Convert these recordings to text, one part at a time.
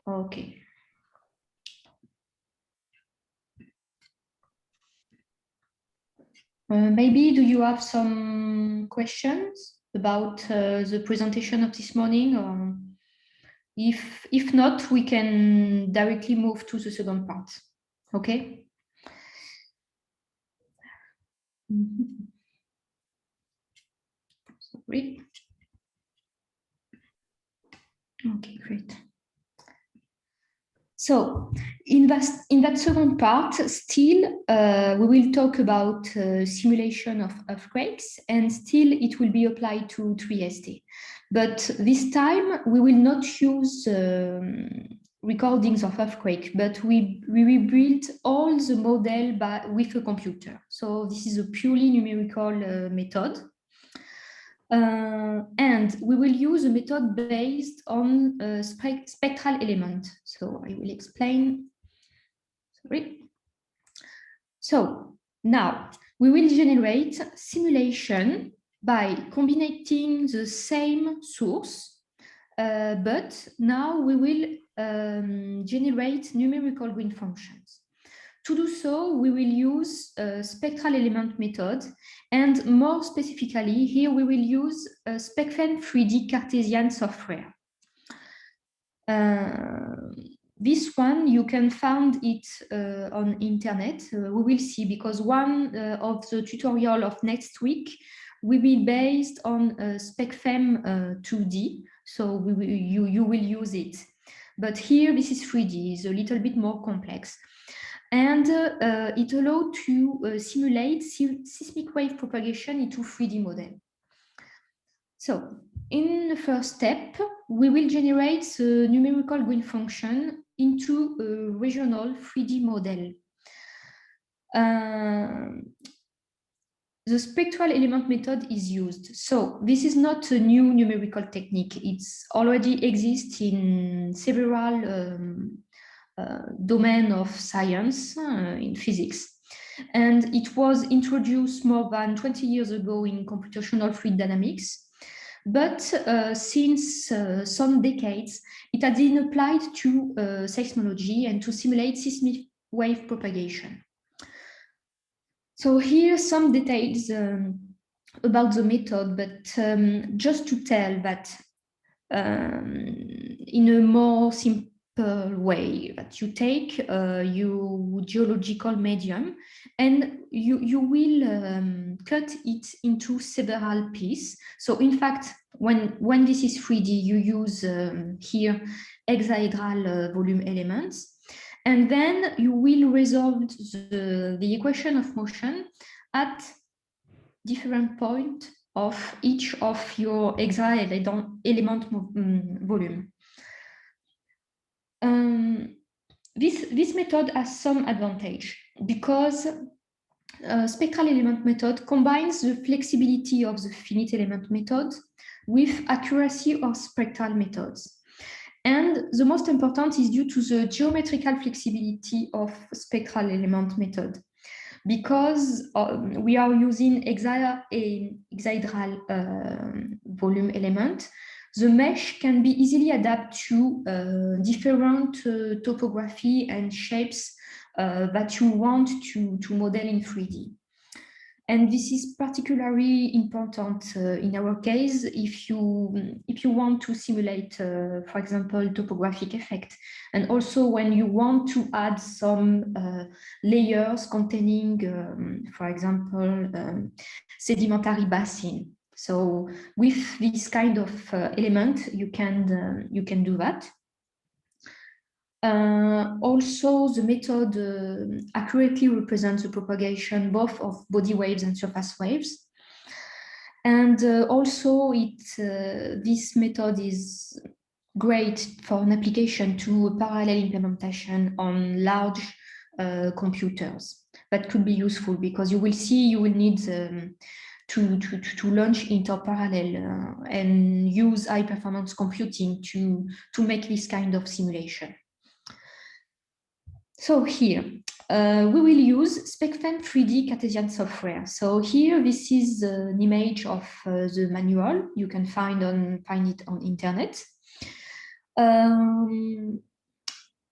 Okay. Maybe do you have some questions about the presentation of this morning? Or if not, we can directly move to the second part. Okay. Sorry. Okay, great. So in that second part, still, we will talk about simulation of earthquakes, and still it will be applied to TriEST. But this time, we will not use recordings of earthquake, but we rebuilt all the model with a computer. So this is a purely numerical method. And we will use a method based on a spectral element. So I will explain. Sorry. So now we will generate simulation by combining the same source, but now we will generate numerical green functions. To do so, we will use a spectral element method, and more specifically, here we will use a SpecFEM 3D Cartesian software. This one, you can find it on internet. We will see, because one of the tutorial of next week will be based on SpecFEM 2D, so you will use it. But here, this is 3D, it's a little bit more complex. And it allows to simulate seismic wave propagation into 3D model. So in the first step, we will generate the numerical green function into a regional 3D model. The spectral element method is used. So this is not a new numerical technique. It's already exists in several domain of science in physics. And it was introduced more than 20 years ago in computational fluid dynamics. But since some decades, it has been applied to seismology and to simulate seismic wave propagation. So here are some details about the method, but just to tell that in a more simple way, that you take your geological medium and you will cut it into several pieces. So in fact, when this is 3D, you use here hexahedral volume elements. And then you will resolve the equation of motion at different points of each of your element volume. This method has some advantage because spectral element method combines the flexibility of the finite element method with accuracy of spectral methods. And the most important is due to the geometrical flexibility of spectral element method, because we are using hexahedral volume element. The mesh can be easily adapted to different topography and shapes that you want to model in 3D. And this is particularly important in our case if you want to simulate, for example, topographic effect, and also when you want to add some layers containing, for example, sedimentary basin. So with this kind of element, you can do that. Also, the method accurately represents the propagation both of body waves and surface waves. And also, this method is great for an application to a parallel implementation on large computers. That could be useful because you will see you will need to launch interparallel and use high performance computing to make this kind of simulation. So here, we will use SpecFEM 3D Cartesian software. So here, this is an image of the manual. You can find it on internet.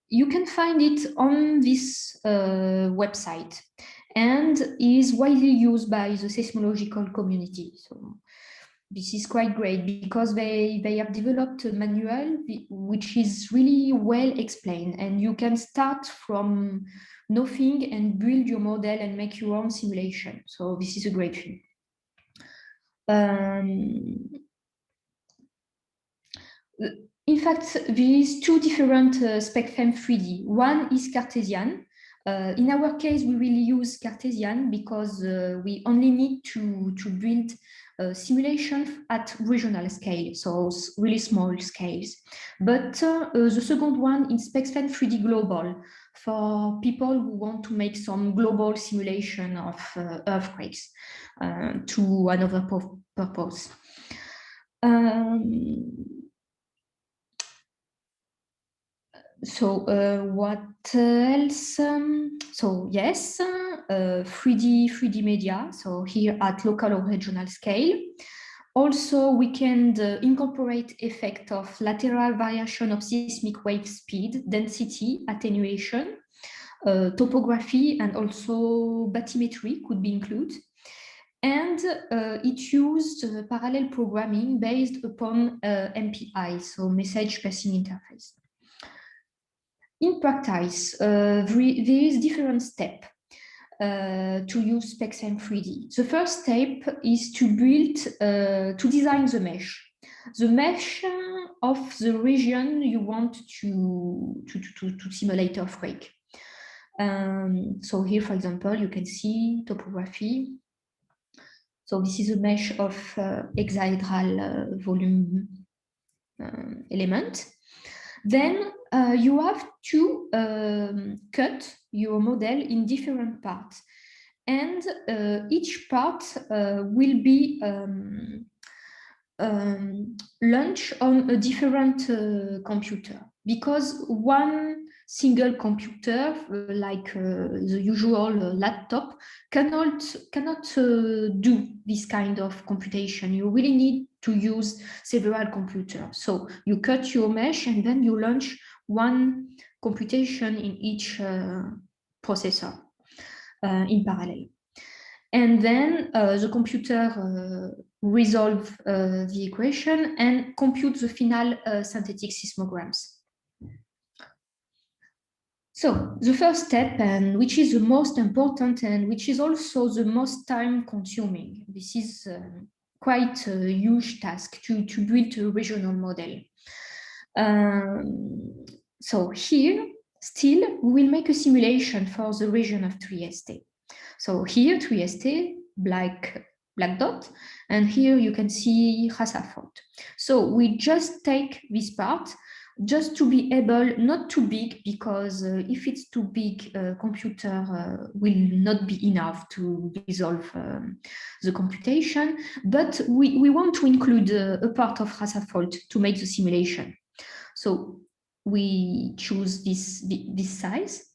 You can find it on this website and is widely used by the seismological community. So this is quite great because they have developed a manual which is really well explained, and you can start from nothing and build your model and make your own simulation. So this is a great thing. In fact, there is two different SpecFEM 3D. One is Cartesian. In our case, we will use Cartesian because we only need to build simulation at regional scale, so really small scales. But the second one is SpecFEM 3D Global for people who want to make some global simulation of earthquakes to another purpose. So what else? So yes, 3D media. So here at local or regional scale. Also, we can incorporate effect of lateral variation of seismic wave speed, density, attenuation, topography, and also bathymetry could be included. And it used parallel programming based upon MPI, so message passing interface. In practice, there is different step to use SpecFEM 3D. The first step is to build, to design the mesh. The mesh of the region you want to simulate earthquake. So here, for example, you can see topography. So this is a mesh of hexahedral volume element. Then you have to cut your model in different parts, and each part will be launched on a different computer, because one single computer, like the usual laptop, cannot do this kind of computation. You really need to use several computers. So you cut your mesh and then you launch one computation in each processor in parallel. And then the computer resolve the equation and compute the final synthetic seismograms. So the first step, and which is the most important and which is also the most time consuming, this is quite a huge task to build a regional model. So here, still, we will make a simulation for the region of Trieste. So here, Trieste, black dot, and here you can see Rassa. So we just take this part just to be able, not too big, because if it's too big, computer will not be enough to resolve the computation, but we want to include a part of Rassa fault to make the simulation. So we choose this size.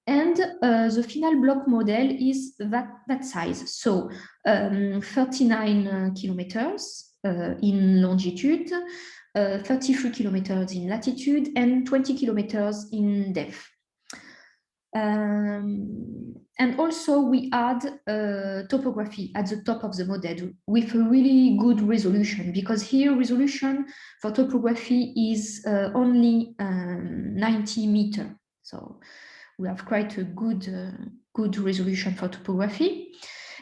And the final block model is that size. So 39 kilometers in longitude, 33 kilometers in latitude, and 20 kilometers in depth. And also we add topography at the top of the model with a really good resolution, because here resolution for topography is only 90 meters. So we have quite a good resolution for topography.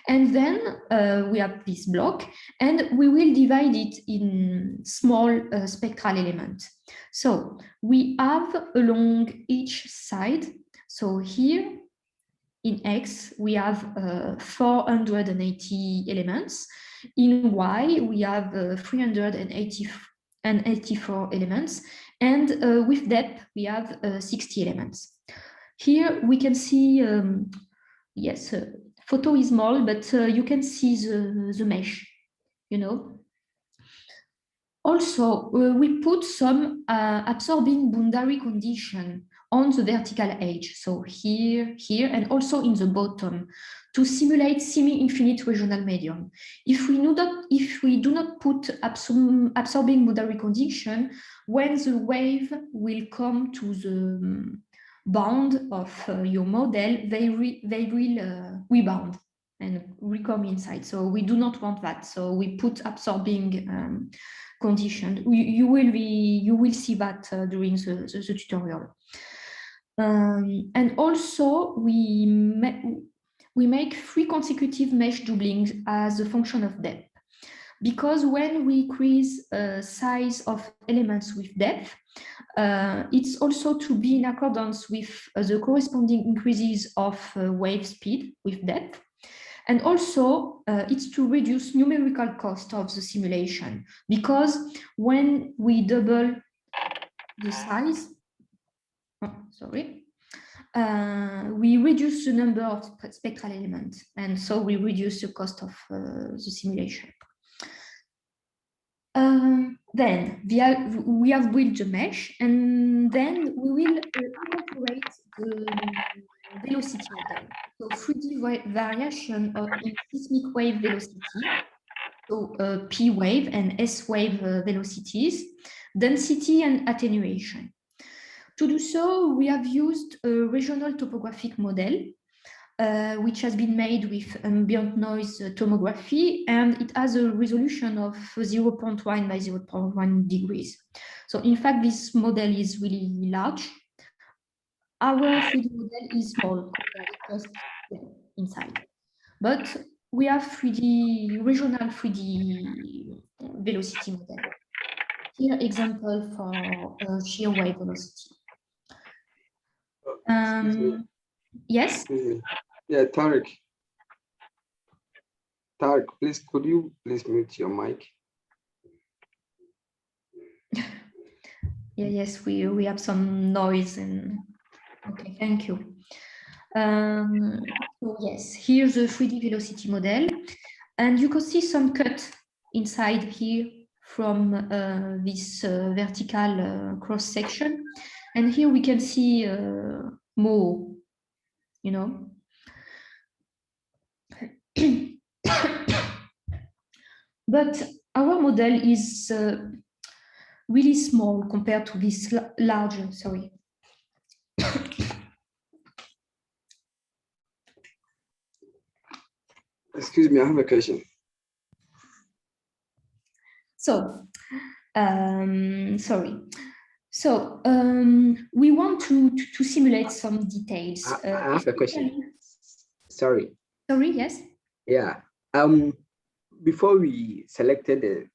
And then we have this block, and we will divide it in small spectral elements. So we have along each side, so here in X, we have 480 elements. In Y, we have 384 elements. And with depth, we have 60 elements. Here we can see, yes, photo is small, but you can see the mesh, you know. Also, we put some absorbing boundary condition on the vertical edge. So here, and also in the bottom, to simulate semi-infinite regional medium. If we do not put absorbing boundary condition, when the wave will come to the bound of your model, they will rebound and come inside. So we do not want that. So we put absorbing condition. You will see that during the tutorial. And also we make 3 consecutive mesh doublings as a function of depth, because when we increase size of elements with depth, it's also to be in accordance with the corresponding increases of wave speed with depth. And also, it's to reduce numerical cost of the simulation, because when we double the size, we reduce the number of spectral elements, and so we reduce the cost of the simulation. Then we have built the mesh, and then we will incorporate the velocity model. So 3D variation in seismic wave velocity, so P wave and S wave velocities, density and attenuation. To do so, we have used a regional topographic model, which has been made with ambient noise tomography, and it has a resolution of 0.1 by 0.1 degrees. So in fact, this model is really large. Our 3D model is small, just inside. But we have regional 3D velocity model. Here, example for shear wave velocity. Yes? Yeah, Tarek, please, could you please mute your mic? Yeah, yes, we have some noise and okay, thank you. So yes, here's the 3D velocity model, and you can see some cut inside here from this vertical cross section, and here we can see more, you know. But our model is really small compared to this larger, sorry. Excuse me, I have a question. So, sorry. So we want to simulate some details. I have a question. Sorry. Sorry, yes? Yeah. Before we selected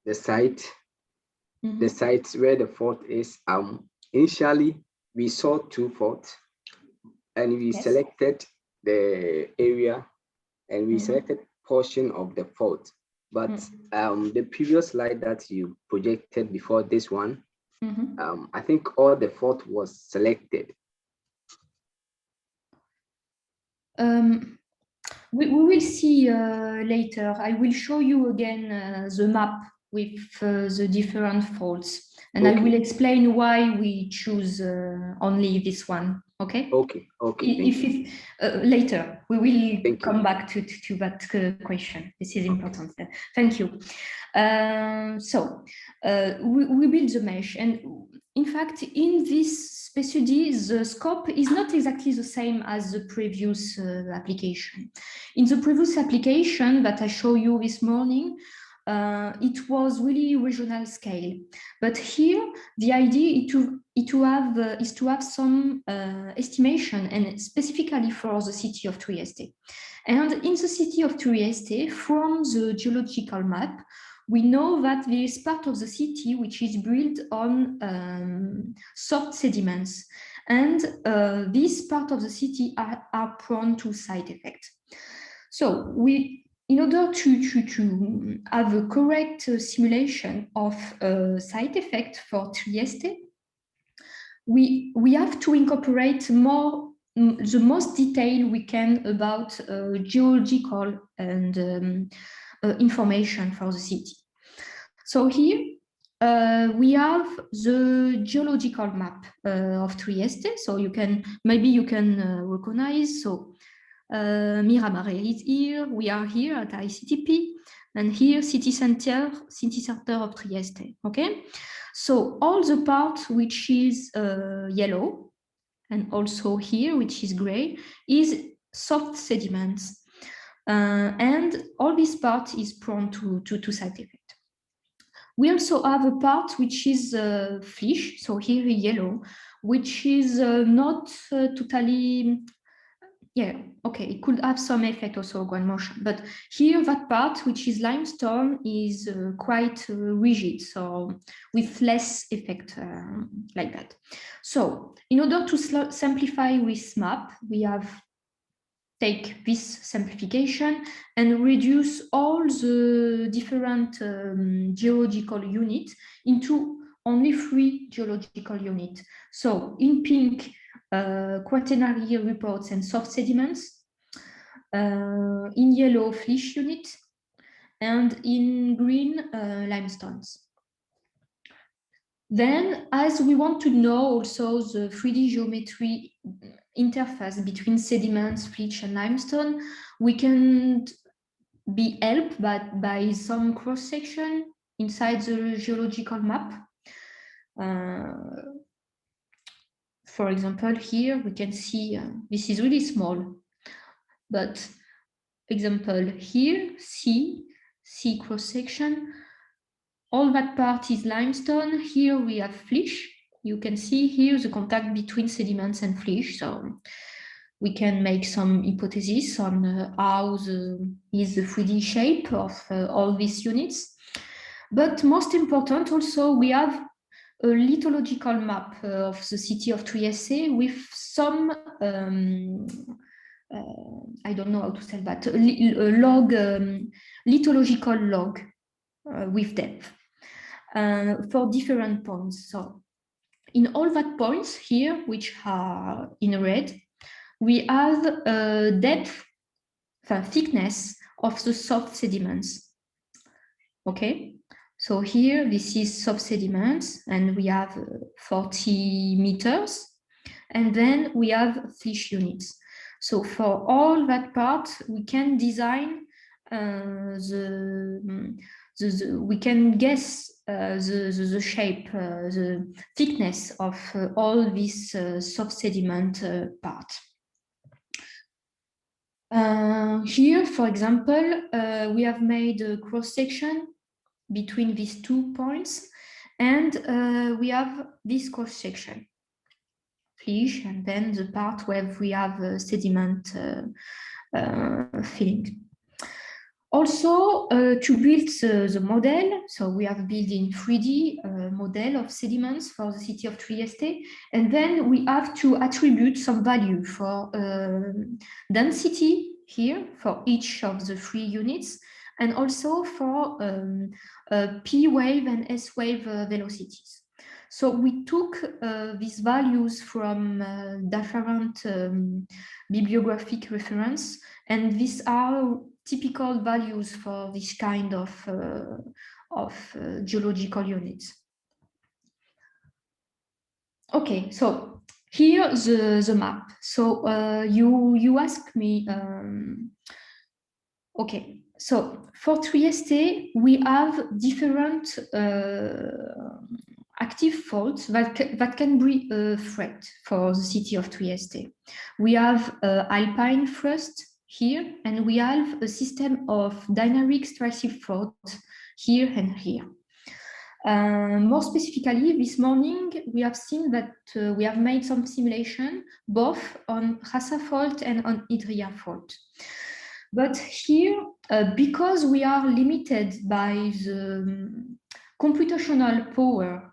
the site, the sites where the fault is, initially we saw 2 faults, and we selected the area, and we selected portion of the fault. But the previous slide that you projected before this one, I think all the fault was selected. We will see later. I will show you again the map with the different faults, and I will explain why we choose only this one. Okay. Okay. If later we will come back to that question. This is important. Thank you. So we build the mesh, and in fact, in this study, the scope is not exactly the same as the previous application. In the previous application that I showed you this morning, it was really regional scale. But here, the idea is to have some estimation, and specifically for the city of Trieste. And in the city of Trieste, from the geological map, we know that there is part of the city which is built on soft sediments. And this part of the city are prone to side effects. So in order to have a correct simulation of side effect for Trieste, we have to incorporate the most detail we can about geological and information for the city. So here we have the geological map of Trieste. So maybe you can recognize. So Miramar is here. We are here at ICTP, and here city center of Trieste. Okay, so all the part which is yellow, and also here which is gray, is soft sediments, and all this part is prone to side effect. We also have a part which is fish, so here yellow, which is not totally. Yeah, okay, it could have some effect also ground motion, but here that part, which is limestone, is quite rigid, so with less effect like that. So in order to simplify this map, we have take this simplification and reduce all the different geological units into only 3 geological units. So in pink, quaternary reports and soft sediments, in yellow, flysch unit, and in green, limestones. Then, as we want to know also the 3D geometry interface between sediments, flysch, and limestone, we can be helped by some cross-section inside the geological map. For example, here we can see this is really small, but example here, C cross-section. All that part is limestone. Here we have flysch. You can see here the contact between sediments and flysch. So we can make some hypotheses on how is the 3D shape of all these units. But most important also, we have a lithological map of the city of Trieste with some, I don't know how to say that, log, lithological log with depth. For different points. So in all that points here, which are in red, we have depth, thickness of the soft sediments. Okay, so here this is soft sediments, and we have 40 meters, and then we have flysch units. So for all that part, we can design we can guess the shape, the thickness of all this soft sediment part. Here, for example, we have made a cross-section between these 2 points, and we have this cross-section, flysch, and then the part where we have sediment filling. Also, to build the model, so we have built in 3D model of sediments for the city of Trieste, and then we have to attribute some value for density here for each of the 3 units, and also for P wave and S wave velocities. So we took these values from different bibliographic reference, and these are typical values for this kind of geological units. Okay, so here the map. So you ask me, okay, so for Trieste, we have different active faults that can be a threat for the city of Trieste. We have alpine thrust here, and we have a system of dynamic extractive faults here and here. More specifically, this morning, we have seen that we have made some simulation both on Rasa fault and on Idria fault. But here, because we are limited by the computational power,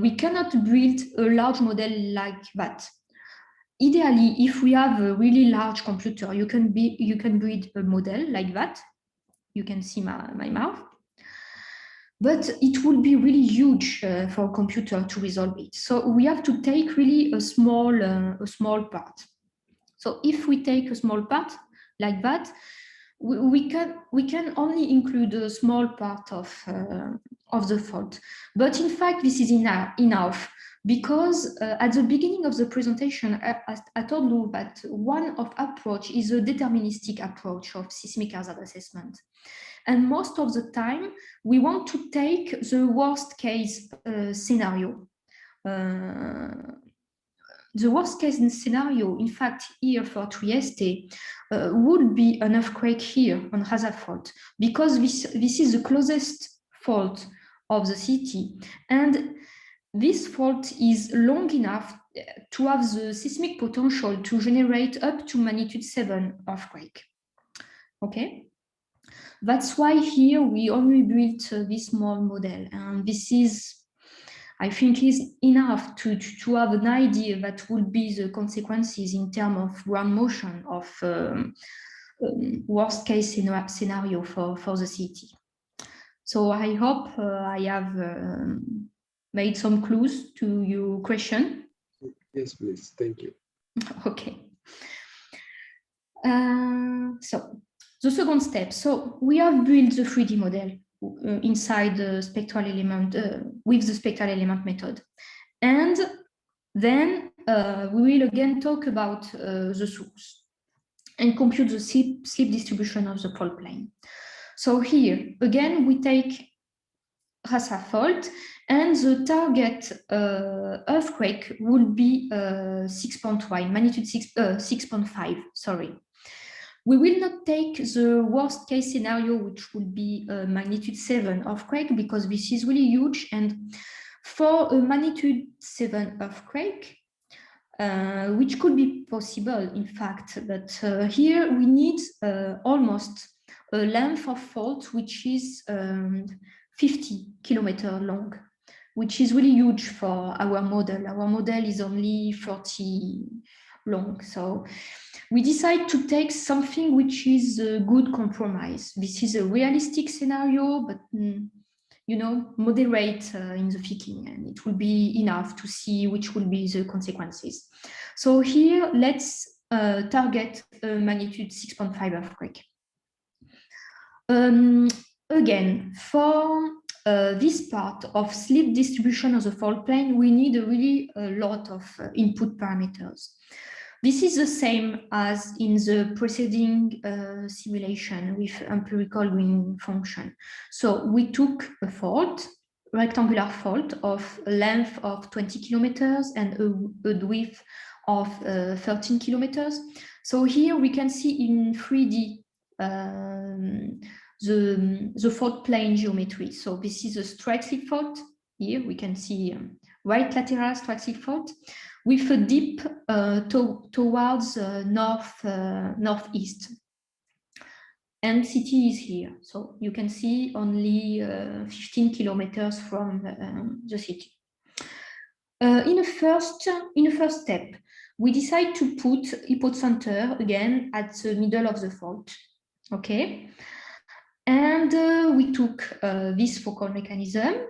we cannot build a large model like that. Ideally, if we have a really large computer, you can build a model like that. You can see my mouth. But it would be really huge for a computer to resolve it. So we have to take really a small part. So if we take a small part like that, we can only include a small part of the fault. But in fact, this is enough because at the beginning of the presentation, I told you that one of approach is a deterministic approach of seismic hazard assessment. And most of the time, we want to take the worst case scenario. The worst case scenario, in fact, here for Trieste, would be an earthquake here on Rasa Fault, because this is the closest fault of the city. And this fault is long enough to have the seismic potential to generate up to magnitude 7 earthquake. Okay? That's why here we only built this small model. And this is, I think, is enough to have an idea that would be the consequences in terms of ground motion of worst case scenario for the city. So I hope I have made some clues to your question. Yes, please. Thank you. Okay. So the second step. So we have built the 3D model inside the spectral element with the spectral element method. And then we will again talk about the source and compute the slip distribution of the fault plane. So here, again, we take Rasa Fault, and the target earthquake would be 6.1, magnitude 6.5, sorry. We will not take the worst case scenario, which would be magnitude 7 earthquake, because this is really huge. And for a magnitude 7 earthquake, which could be possible, in fact, but here we need almost a length of fault which is 50 kilometers long, which is really huge for our model. Our model is only 30 long. So we decide to take something which is a good compromise. This is a realistic scenario, but you know, moderate in the thinking, and it will be enough to see which will be the consequences. So here, let's target a magnitude 6.5 earthquake. Again, for this part of slip distribution of the fault plane, we need a lot of input parameters. This is the same as in the preceding simulation with empirical Green function. So we took a fault, rectangular fault of a length of 20 kilometers and a width of 13 kilometers. So here we can see in 3D the fault plane geometry. So this is a strike slip fault. Here we can see right lateral strike slip fault with a dip towards northeast. And city is here. So you can see only 15 kilometers from the city. In a first step, we decide to put hypocenter again at the middle of the fault. Okay. And we took this focal mechanism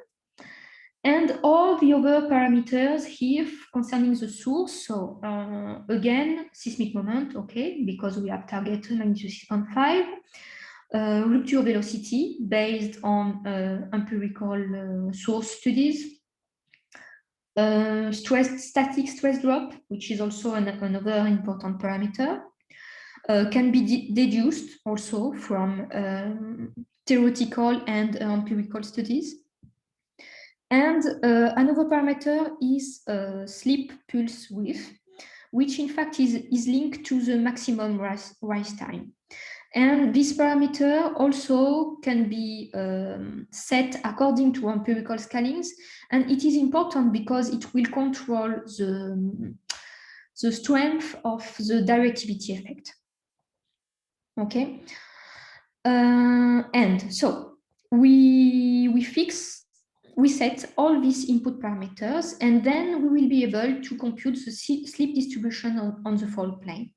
and all the other parameters here concerning the source. So again, seismic moment, okay, because we have target magnitude 6.5, rupture velocity based on empirical source studies, static stress drop, which is also another important parameter, can be deduced also from theoretical and empirical studies. And another parameter is slip pulse width, which in fact is linked to the maximum rise time. And this parameter also can be set according to empirical scalings. And it is important because it will control the strength of the directivity effect. Okay. And so we set all these input parameters, and then we will be able to compute the slip distribution on the fault plane.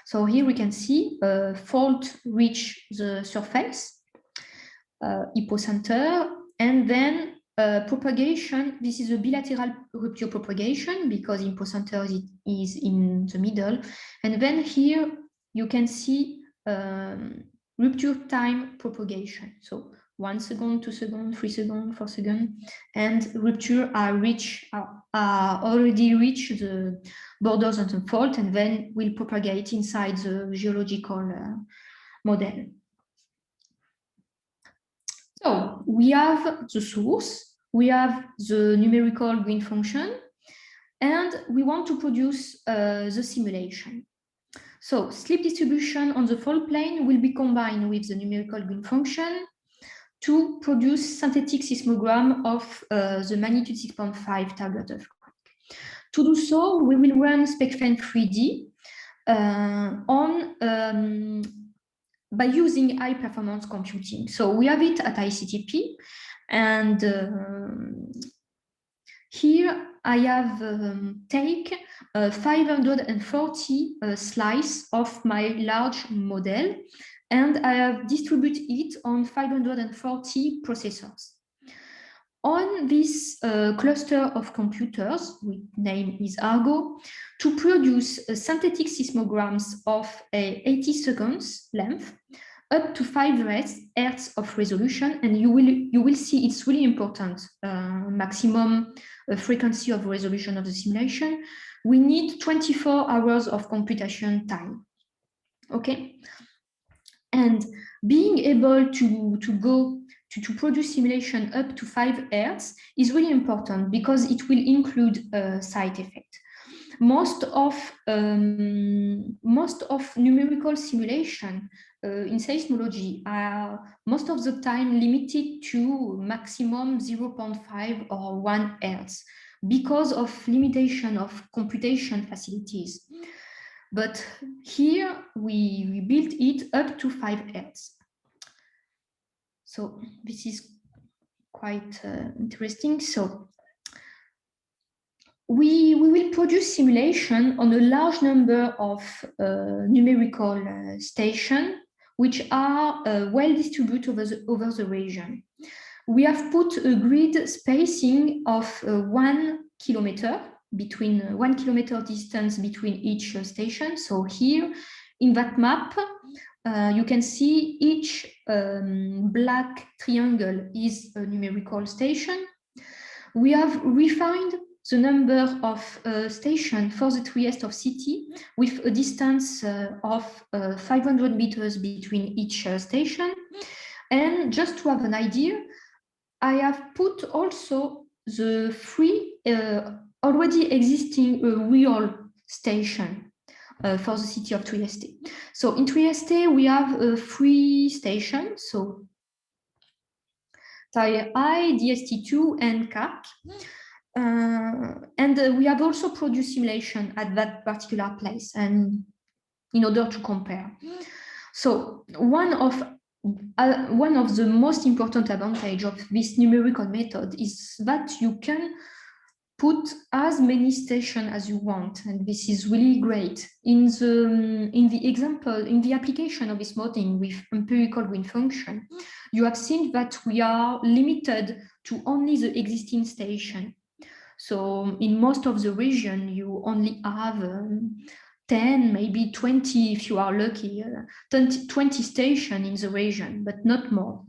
So here we can see fault reach the surface, hypocenter, and then propagation. This is a bilateral rupture propagation because hypocenter is in the middle. And then here you can see rupture time propagation. So 1 second, 2 seconds, 3 seconds, 4 seconds, and rupture are already reached the borders of the fault and then will propagate inside the geological model. So we have the source, we have the numerical green function, and we want to produce the simulation. So slip distribution on the fault plane will be combined with the numerical green function to produce synthetic seismogram of the magnitude 6.5 target earthquake. To do so, we will run SpecFEM 3D by using high performance computing. So we have it at ICTP, and here I have take 540 slice of my large model, and I have distributed it on 540 processors. On this cluster of computers, which name is Argo, to produce synthetic seismograms of 80 seconds length, up to 5 Hz of resolution, and you will see it's really important, maximum frequency of resolution of the simulation. We need 24 hours of computation time, okay? And being able to produce simulation up to 5 Hz is really important because it will include side effect. Most of numerical simulation in seismology are most of the time limited to maximum 0.5 or 1 Hz because of limitation of computation facilities. But here we built it up to 5 Hz. So this is quite interesting. So we will produce simulation on a large number of numerical stations, which are well distributed over the region. We have put a grid spacing of 1 kilometer between 1 kilometer distance between each station. So here in that map, you can see each black triangle is a numerical station. We have refined the number of stations for the Trieste of city with a distance of 500 meters between each station. And just to have an idea, I have put also the 3 already existing real station for the city of Trieste. So in Trieste, we have 3 stations, so Tire I, DST2, and CAC. And we have also produced simulation at that particular place, and in order to compare. So one of the most important advantage of this numerical method is that you can put as many stations as you want, and this is really great. In the example, in the application of this modeling with empirical green function, you have seen that we are limited to only the existing station. So in most of the region, you only have 10, maybe 20, if you are lucky, 20 stations in the region, but not more.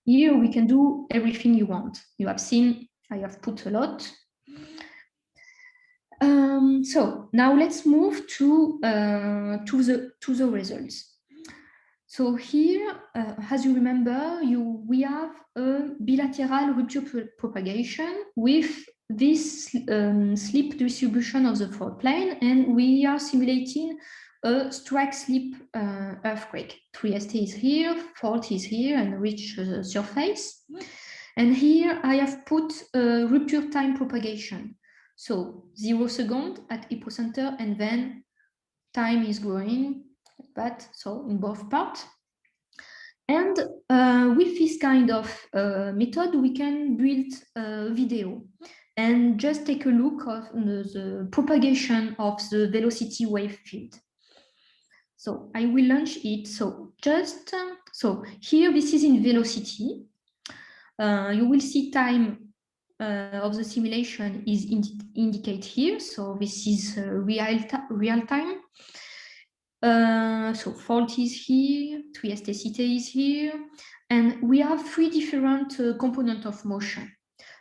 Here we can do everything you want. You have seen I have put a lot. So now let's move to the results. So here, as you remember, we have a bilateral rupture propagation with this slip distribution of the fault plane, and we are simulating a strike slip earthquake. Trieste is here, fault is here, and reach the surface. And here I have put a rupture time propagation. So 0 seconds at epicenter, and then time is growing, but so in both parts. And with this kind of method, we can build a video and just take a look at the propagation of the velocity wave field. So I will launch it. So just so here, this is in velocity. You will see time of the simulation is indicated here. So this is real time. So fault is here, Trieste City is here. And we have three different components of motion.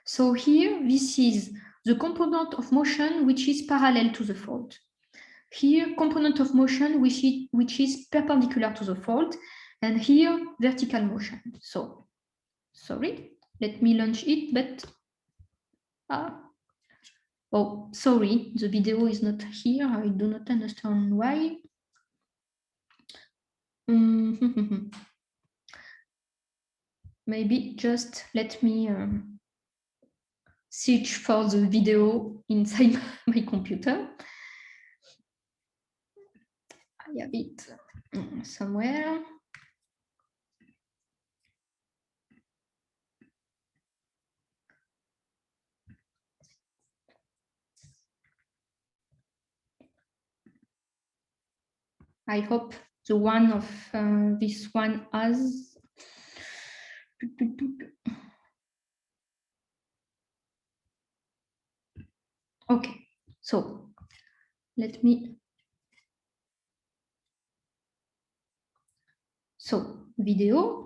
So here, this is the component of motion which is parallel to the fault. Here, component of motion which is perpendicular to the fault, and here, vertical motion. So, sorry, let me launch it, but oh, sorry, the video is not here. I do not understand why. Maybe just let me search for the video inside my computer. I have it somewhere. I hope the one of this one has. Okay, so let me. So video.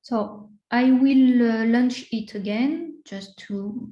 So I will launch it again just to.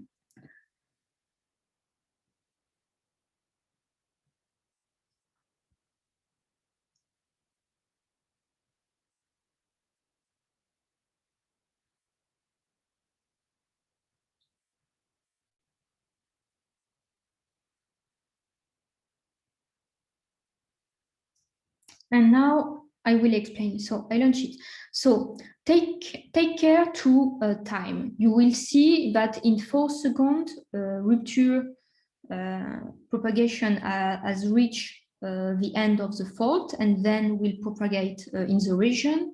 And now I will explain. So I launch it. So take care to time. You will see that in 4 seconds, rupture propagation has reached the end of the fault and then will propagate in the region.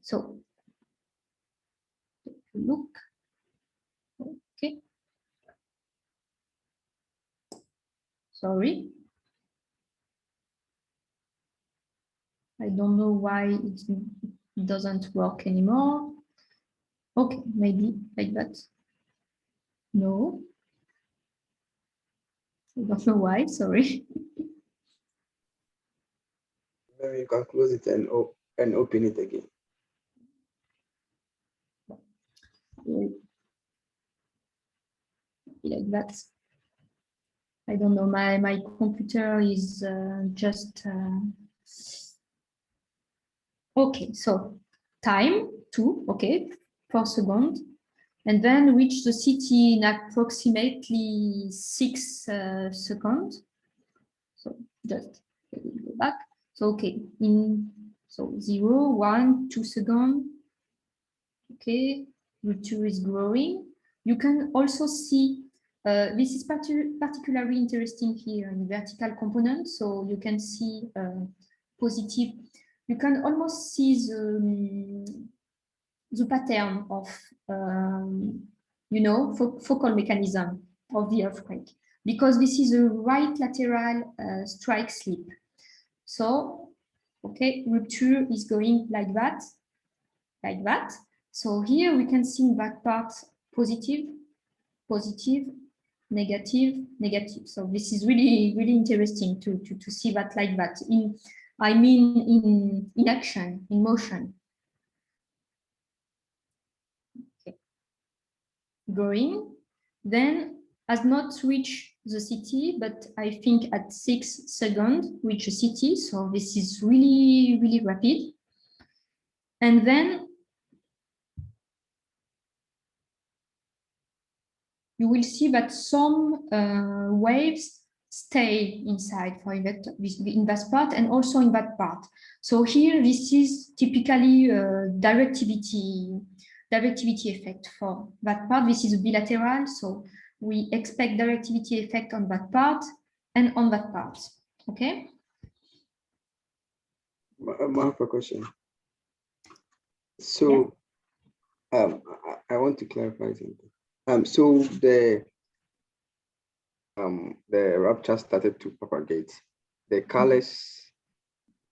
So look. Okay. Sorry. I don't know why it doesn't work anymore. Okay, maybe like that. No. I don't know why, sorry. Maybe you can close it and open it again. Like that. I don't know, my computer is just... Okay, so time, 2, okay, 4 seconds. And then reach the city in approximately 6 seconds. So just go back. So okay, so 0, 1, 2 seconds. Okay, rupture is growing. You can also see this is particularly interesting here in vertical component. So you can see positive. You can almost see the pattern of focal mechanism of the earthquake, because this is a right lateral strike slip. So, okay, rupture is going like that, like that. So here we can see in that part positive, positive, negative, negative. So this is really, really interesting to see that like that. In action, in motion. Okay. Going, then has not reached the city, but I think at 6 seconds reach a city. So this is really, really rapid. And then you will see that some waves stay inside for in that part and also in that part. So here, this is typically directivity effect for that part. This is bilateral, so we expect directivity effect on that part and on that part. Okay. I have a question. So, yeah. I want to clarify something. So the rupture started to propagate, the colors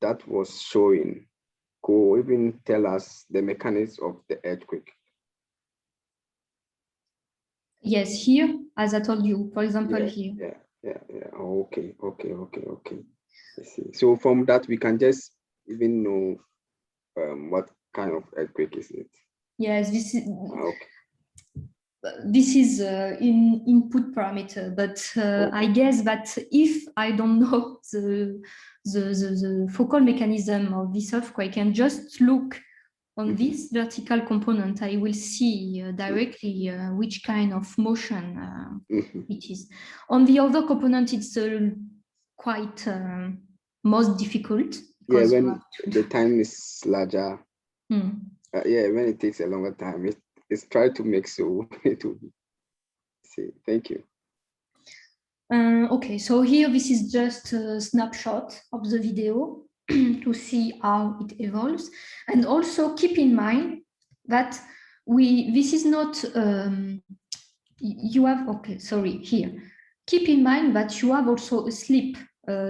that was showing could even tell us the mechanics of the earthquake. Yes, here, as I told you, for example, here. Yeah. Okay. I see. So from that, we can just even know what kind of earthquake is it. Yes, this is. Okay. This is in input parameter, but I guess that if I don't know the focal mechanism of this earthquake and just look on this vertical component, I will see directly which kind of motion it is. On the other component, it's quite most difficult. Yeah, when the time is larger. Yeah, when it takes a longer time, it's try to make so it will be. See, thank you. Okay, so here this is just a snapshot of the video to see how it evolves, and also keep in mind that this is not you have here. Keep in mind that you have also a slip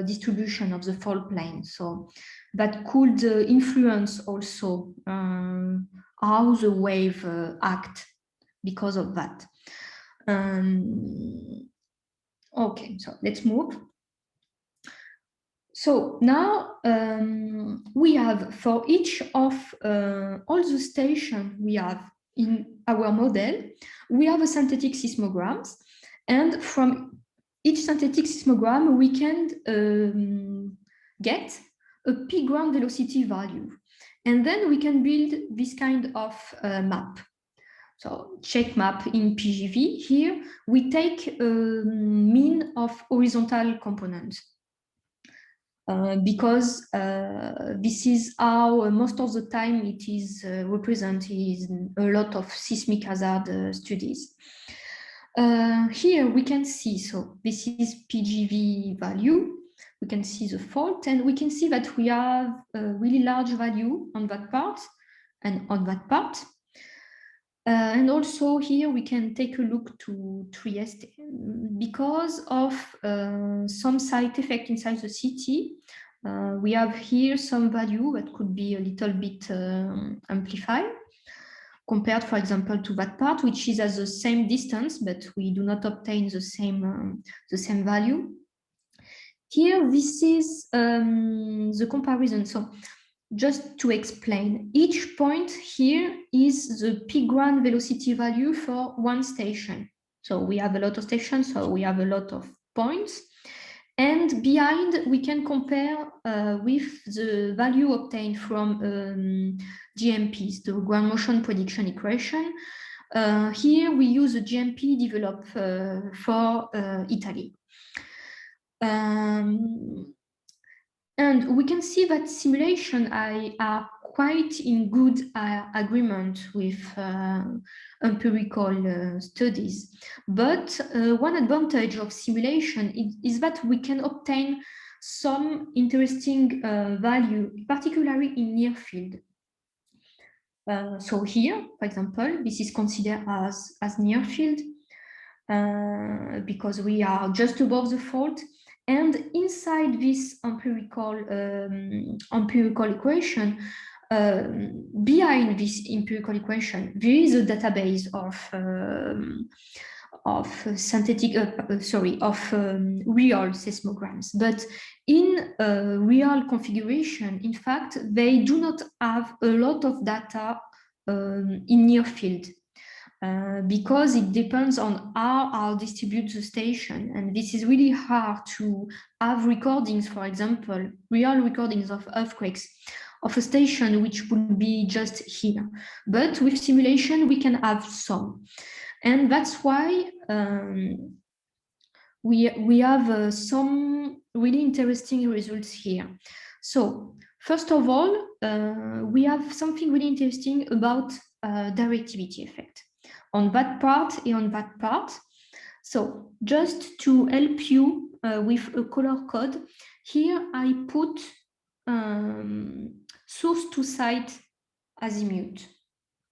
distribution of the fault plane, so that could influence also how the wave act because of that. Okay, so let's move. So now we have for each of all the stations we have in our model, we have a synthetic seismograms, and from each synthetic seismogram we can get a peak ground velocity value, and then we can build this kind of map. So check map in PGV. Here we take a mean of horizontal components because this is how most of the time it is represented in a lot of seismic hazard studies. Here we can see, so this is PGV value. We can see the fault, and we can see that we have a really large value on that part and on that part. And also here we can take a look to Trieste because of some side effect inside the city. We have here some value that could be a little bit amplified compared, for example, to that part, which is at the same distance, but we do not obtain the same value. Here, this is the comparison. So just to explain, each point here is the peak ground velocity value for one station. So we have a lot of stations, so we have a lot of points. And behind, we can compare with the value obtained from GMPs, the ground motion prediction equation. Here, we use a GMP developed for Italy. And we can see that simulation are quite in good agreement with empirical studies. But one advantage of simulation is that we can obtain some interesting value, particularly in near field. So here, for example, this is considered as near field because we are just above the fault. And inside this empirical equation, behind this empirical equation, there is a database real seismograms. But in real configuration, in fact, they do not have a lot of data in near field. Because it depends on how I'll distribute the station. And this is really hard to have recordings, for example, real recordings of earthquakes of a station which would be just here. But with simulation, we can have some. And that's why we have some really interesting results here. So first of all, we have something really interesting about directivity effect on that part and on that part. So just to help you with a color code, here I put source to site azimuth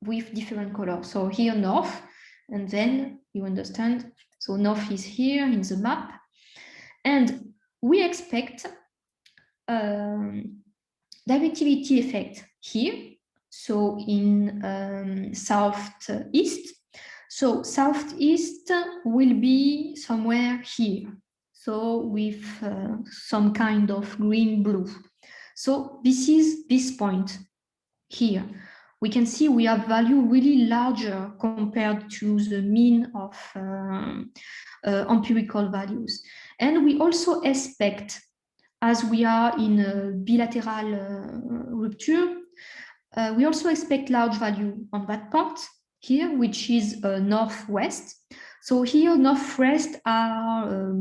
with different colors. So here north, and then you understand So north is here in the map. And we expect directivity effect here. So in southeast. So southeast will be somewhere here. So with some kind of green-blue. So this is this point here. We can see we have value really larger compared to the mean of empirical values. And we also expect, as we are in a bilateral rupture, we also expect large value on that part here, which is northwest. So here, northwest are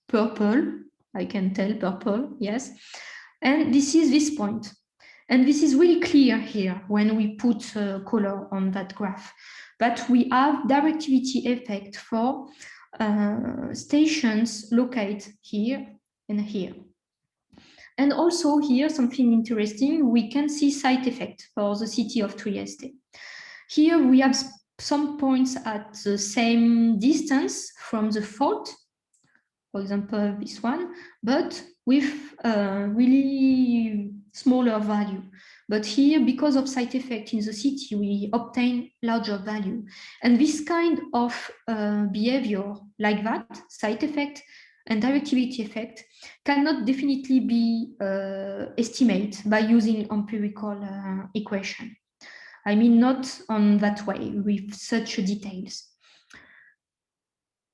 purple, I can tell purple, yes. And this is this point. And this is really clear here when we put color on that graph. But we have directivity effect for stations located here and here. And also here, something interesting, we can see site effect for the city of Trieste. Here we have some points at the same distance from the fault, for example, this one, but with really smaller value. But here, because of site effect in the city, we obtain larger value. And this kind of behavior like that, site effect and directivity effect, cannot definitely be estimated by using empirical equation. I mean, not on that way with such details.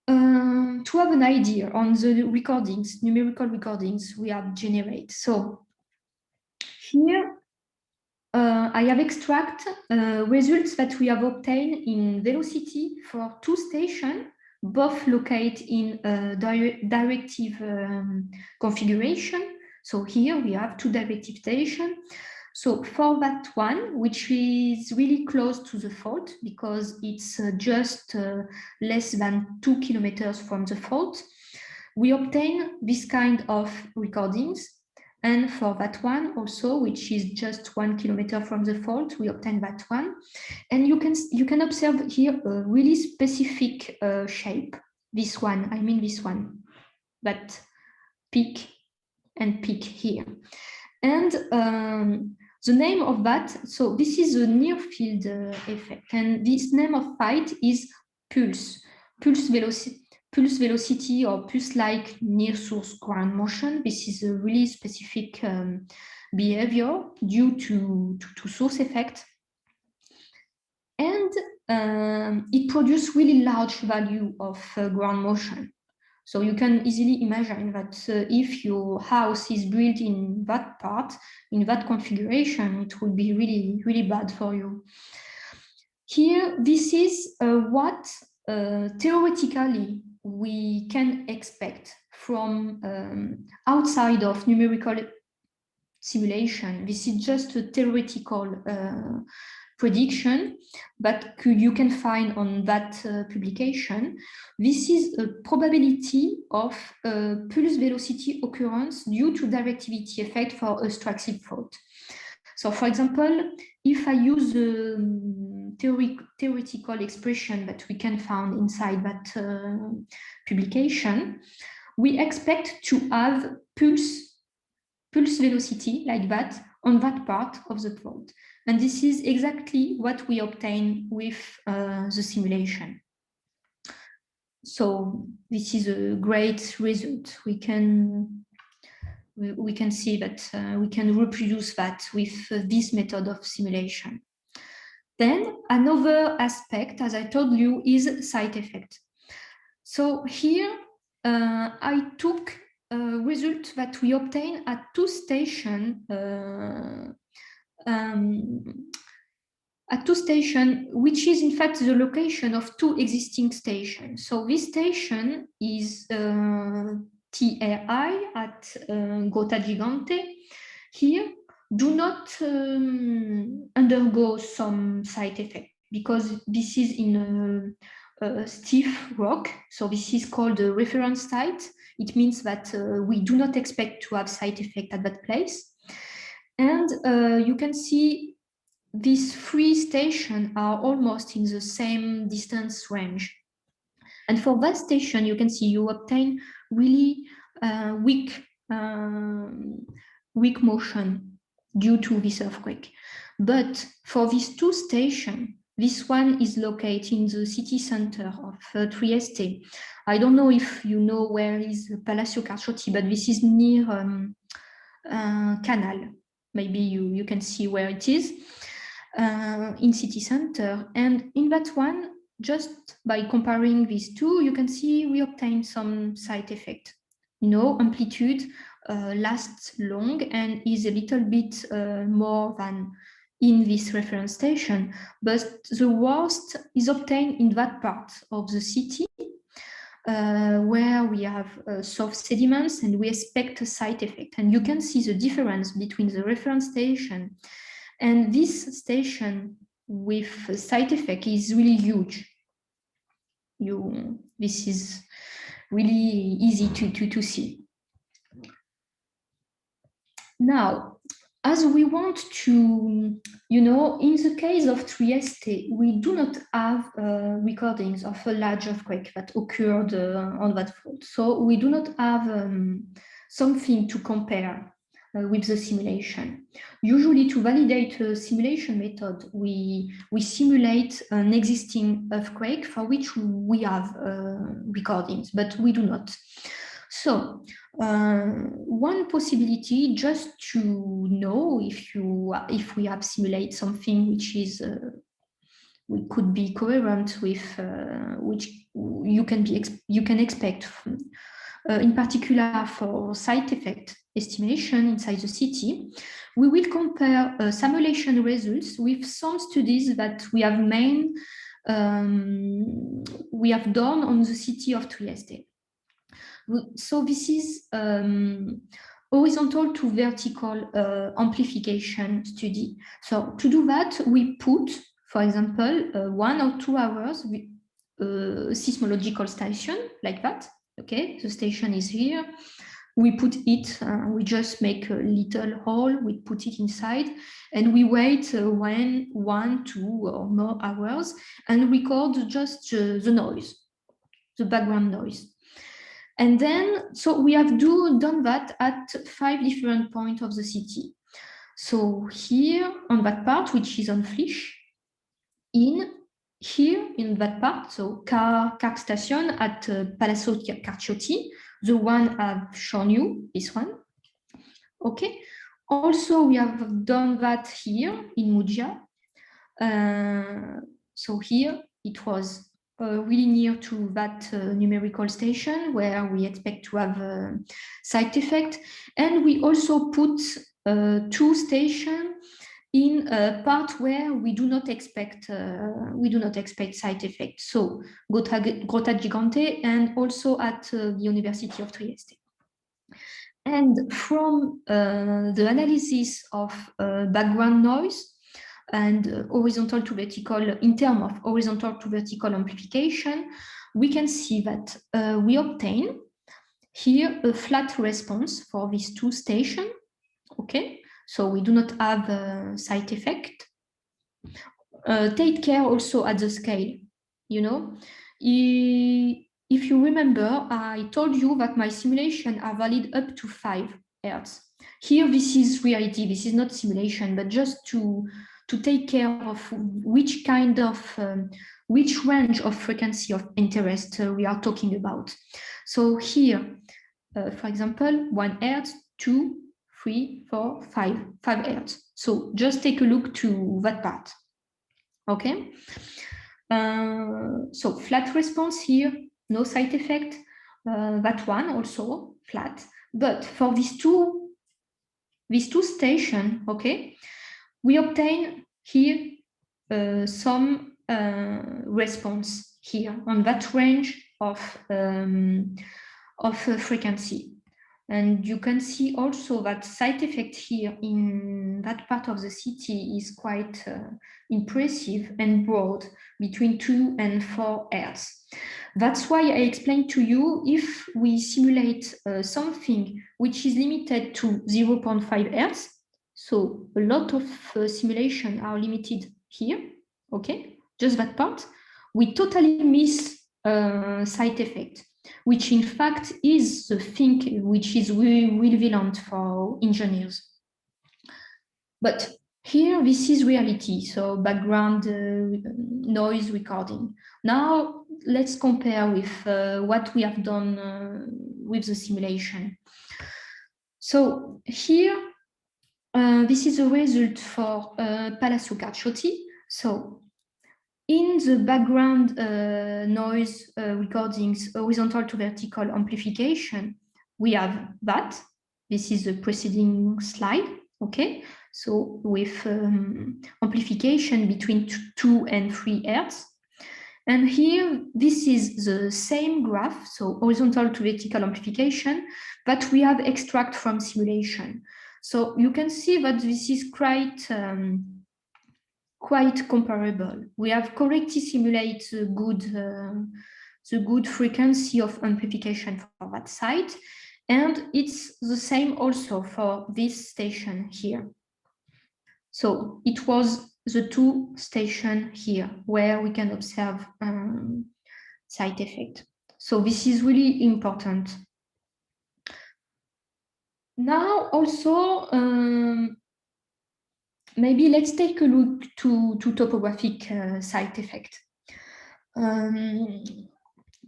To have an idea on the recordings, numerical recordings we have generated. So here I have extract results that we have obtained in velocity for two stations, both located in a directive configuration. So here we have two directive stations. So for that one, which is really close to the fault because it's just less than 2 kilometers from the fault, we obtain this kind of recordings. And for that one also, which is just 1 kilometer from the fault, we obtain that one. And you can observe here a really specific shape. This one, I mean this one, that peak and peak here. And the name of that, so this is a near field effect. And this name of height is pulse velocity or pulse-like near source ground motion. This is a really specific behavior due to source effect. And it produces really large value of ground motion. So you can easily imagine that if your house is built in that part, in that configuration, it will be really, really bad for you. Here, this is what theoretically we can expect from outside of numerical simulation. This is just a theoretical prediction that you can find on that publication. This is a probability of pulse velocity occurrence due to directivity effect for a Straxil fault. So for example, if I use the theoretical expression that we can find inside that publication, we expect to have pulse velocity like that on that part of the fault. And this is exactly what we obtain with the simulation. So this is a great result. We can see that we can reproduce that with this method of simulation. Then another aspect, as I told you, is site effect. So here I took a result that we obtained at two stations which is in fact the location of two existing stations. So this station is TRI at Grotta Gigante. Here do not undergo some site effect because this is in a stiff rock. So this is called a reference site. It means that we do not expect to have site effect at that place. And you can see these three stations are almost in the same distance range. And for that station, you can see you obtain really weak motion due to this earthquake. But for these two stations, this one is located in the city center of Trieste. I don't know if you know where is Palacio Carciotti, but this is near Canal. Maybe you can see where it is in city center. And in that one, just by comparing these two, you can see we obtain some side effect. Amplitude lasts long and is a little bit more than in this reference station, but the worst is obtained in that part of the city where we have soft sediments and we expect a side effect. And you can see the difference between the reference station and this station with a side effect is really huge. This is really easy to see. Now, as we want to, in the case of Trieste, we do not have recordings of a large earthquake that occurred on that fault. So we do not have something to compare with the simulation. Usually to validate a simulation method, we simulate an existing earthquake for which we have recordings, but we do not. So one possibility, just to know if we have simulate something which is we could be coherent with which you can expect in particular for side effect estimation inside the city, we will compare simulation results with some studies that we have done on the city of Trieste. So this is horizontal to vertical amplification study. So to do that, we put, for example, 1 or 2 hours with seismological station like that. Okay, the station is here. We put it, we just make a little hole, we put it inside, and we wait 1, 2 or more hours and record just the noise, the background noise. And then, so we have done that at 5 different points of the city. So here on that part, which is on Flich, here in that part, so car station at Palazzo Carciotti, the one I've shown you, this one. Okay. Also, we have done that here in Muggia. So here it was really near to that numerical station where we expect to have a side effect. And we also put 2 stations in a part where we do not expect side effects. So Grotta Gigante and also at the University of Trieste. And from the analysis of background noise and horizontal to vertical, in terms of horizontal to vertical amplification, we can see that we obtain here a flat response for these 2 stations. Okay. So we do not have a side effect. Take care also at the scale, If you remember, I told you that my simulation are valid up to 5 Hz. Here, this is reality. This is not simulation, but just to take care of which kind of, which range of frequency of interest we are talking about. So here, for example, 1 Hz, 2, 3, 4, 5 Hz. So just take a look to that part. Okay. So flat response here, no side effect. That one also flat. But for these two stations, okay, we obtain here some response here on that range of frequency. And you can see also that side effect here in that part of the city is quite impressive and broad, between 2 and 4 Hz. That's why I explained to you, if we simulate something which is limited to 0.5 Hz, so a lot of simulation are limited here, okay, just that part, we totally miss side effect, which in fact is the thing which is relevant for engineers. But here, this is reality, so background noise recording. Now, let's compare with what we have done with the simulation. So here, this is a result for Palacio Carciotti. So in the background noise recordings, horizontal to vertical amplification, we have that. This is the preceding slide, okay? So with amplification between 2 and 3 Hertz. And here, this is the same graph, so horizontal to vertical amplification, that we have extract from simulation. So you can see that this is quite comparable. We have correctly simulated the good frequency of amplification for that site. And it's the same also for this station here. So it was the 2 stations here where we can observe side effect. So this is really important. Now also, maybe let's take a look to topographic side effect.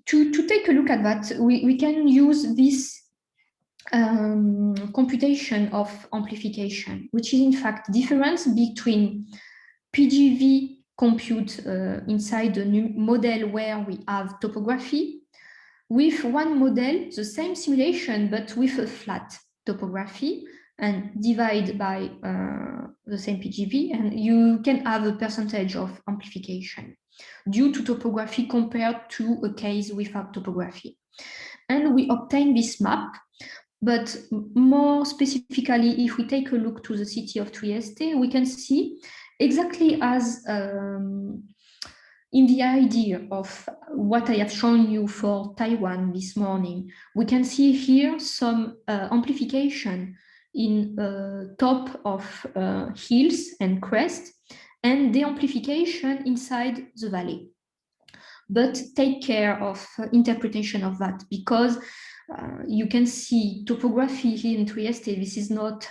To take a look at that, we can use this computation of amplification, which is in fact difference between PGV compute inside the new model where we have topography, with one model, the same simulation, but with a flat topography, and divide by the same PGV, and you can have a percentage of amplification due to topography compared to a case without topography. And we obtain this map, but more specifically, if we take a look to the city of Trieste, we can see exactly as in the idea of what I have shown you for Taiwan this morning. We can see here some amplification in top of hills and crests, and the amplification inside the valley. But take care of interpretation of that, because you can see topography here in Trieste. This is not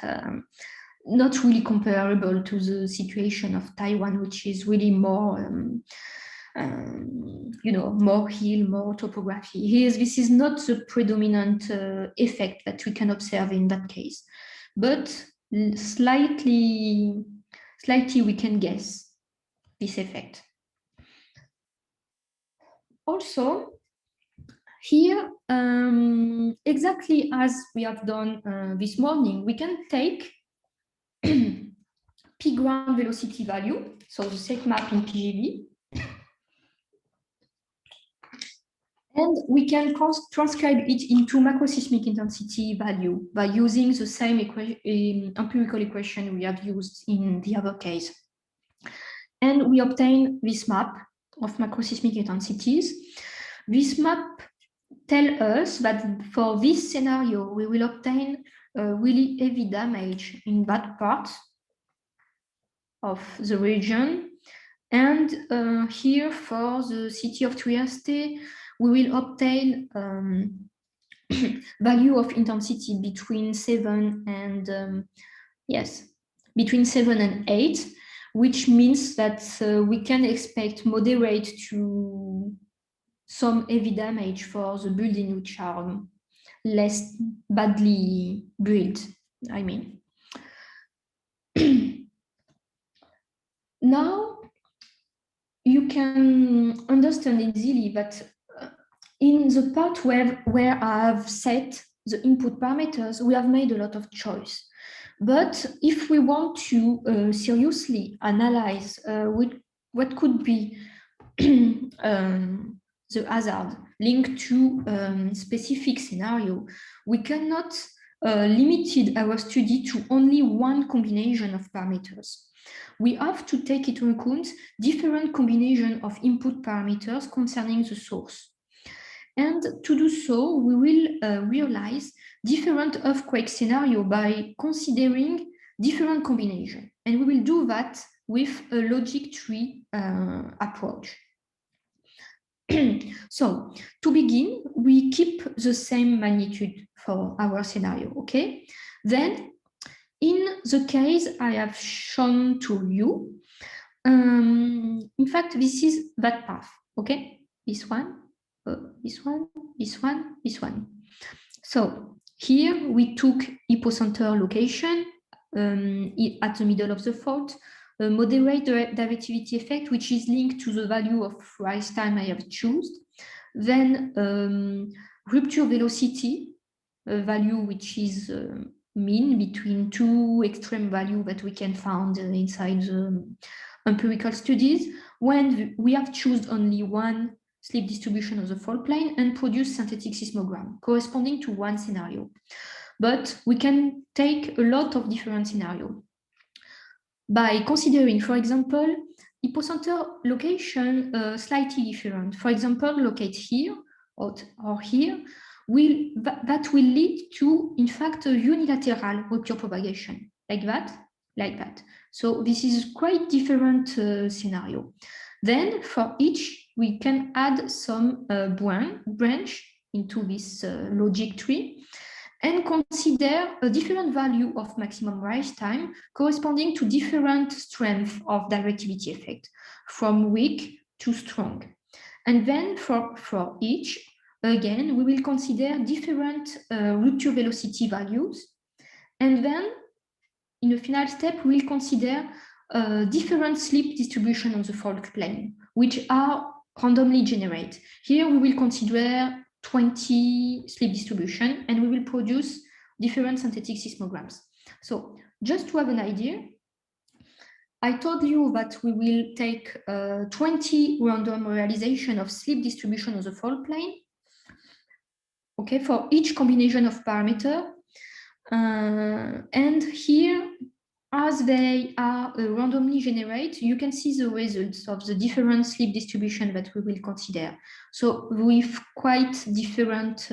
really comparable to the situation of Taiwan, which is really more, more hill, more topography. Here, this is not the predominant effect that we can observe in that case, but slightly we can guess this effect. Also, here, exactly as we have done this morning, we can take P ground velocity value, so the set map in PGV, and we can transcribe it into macroseismic intensity value by using the same empirical equation we have used in the other case. And we obtain this map of macroseismic intensities. This map tells us that for this scenario, we will obtain really heavy damage in that part of the region. And here for the city of Trieste, we will obtain value of intensity between 7 and between 7 and 8, which means that we can expect moderate to some heavy damage for the building which are less badly built, I mean. Now, you can understand easily that in the part where I have set the input parameters, we have made a lot of choice. But if we want to seriously analyze what could be the hazard linked to specific scenario, we cannot limit our study to only one combination of parameters. We have to take into account different combination of input parameters concerning the source. And to do so, we will realize different earthquake scenario by considering different combinations. And we will do that with a logic tree approach. So to begin, we keep the same magnitude for our scenario, okay? Then in the case I have shown to you, in fact, this is that path, okay? This one, this one, this one, this one. So here we took hypocenter location at the middle of the fault, moderate directivity effect, which is linked to the value of rise time I have chosen. Then rupture velocity value, which is mean between two extreme values that we can find inside the empirical studies, when we have chosen only one slip distribution of the fault plane and produce synthetic seismogram corresponding to one scenario. But we can take a lot of different scenarios. By considering, for example, hypocenter location slightly different. For example, locate here or here, that will lead to, in fact, a unilateral rupture propagation, like that. So this is quite different scenario. Then for each, we can add some branch into this logic tree and consider a different value of maximum rise time corresponding to different strength of directivity effect, from weak to strong. And then for each, again, we will consider different rupture velocity values. And then in the final step, we will consider different slip distribution on the fault plane, which are randomly generated. Here we will consider 20 slip distribution, and we will produce different synthetic seismograms. So just to have an idea, I told you that we will take 20 random realization of slip distribution of the fault plane, okay, for each combination of parameter. And here, as they are randomly generated, you can see the results of the different slip distribution that we will consider. So with quite different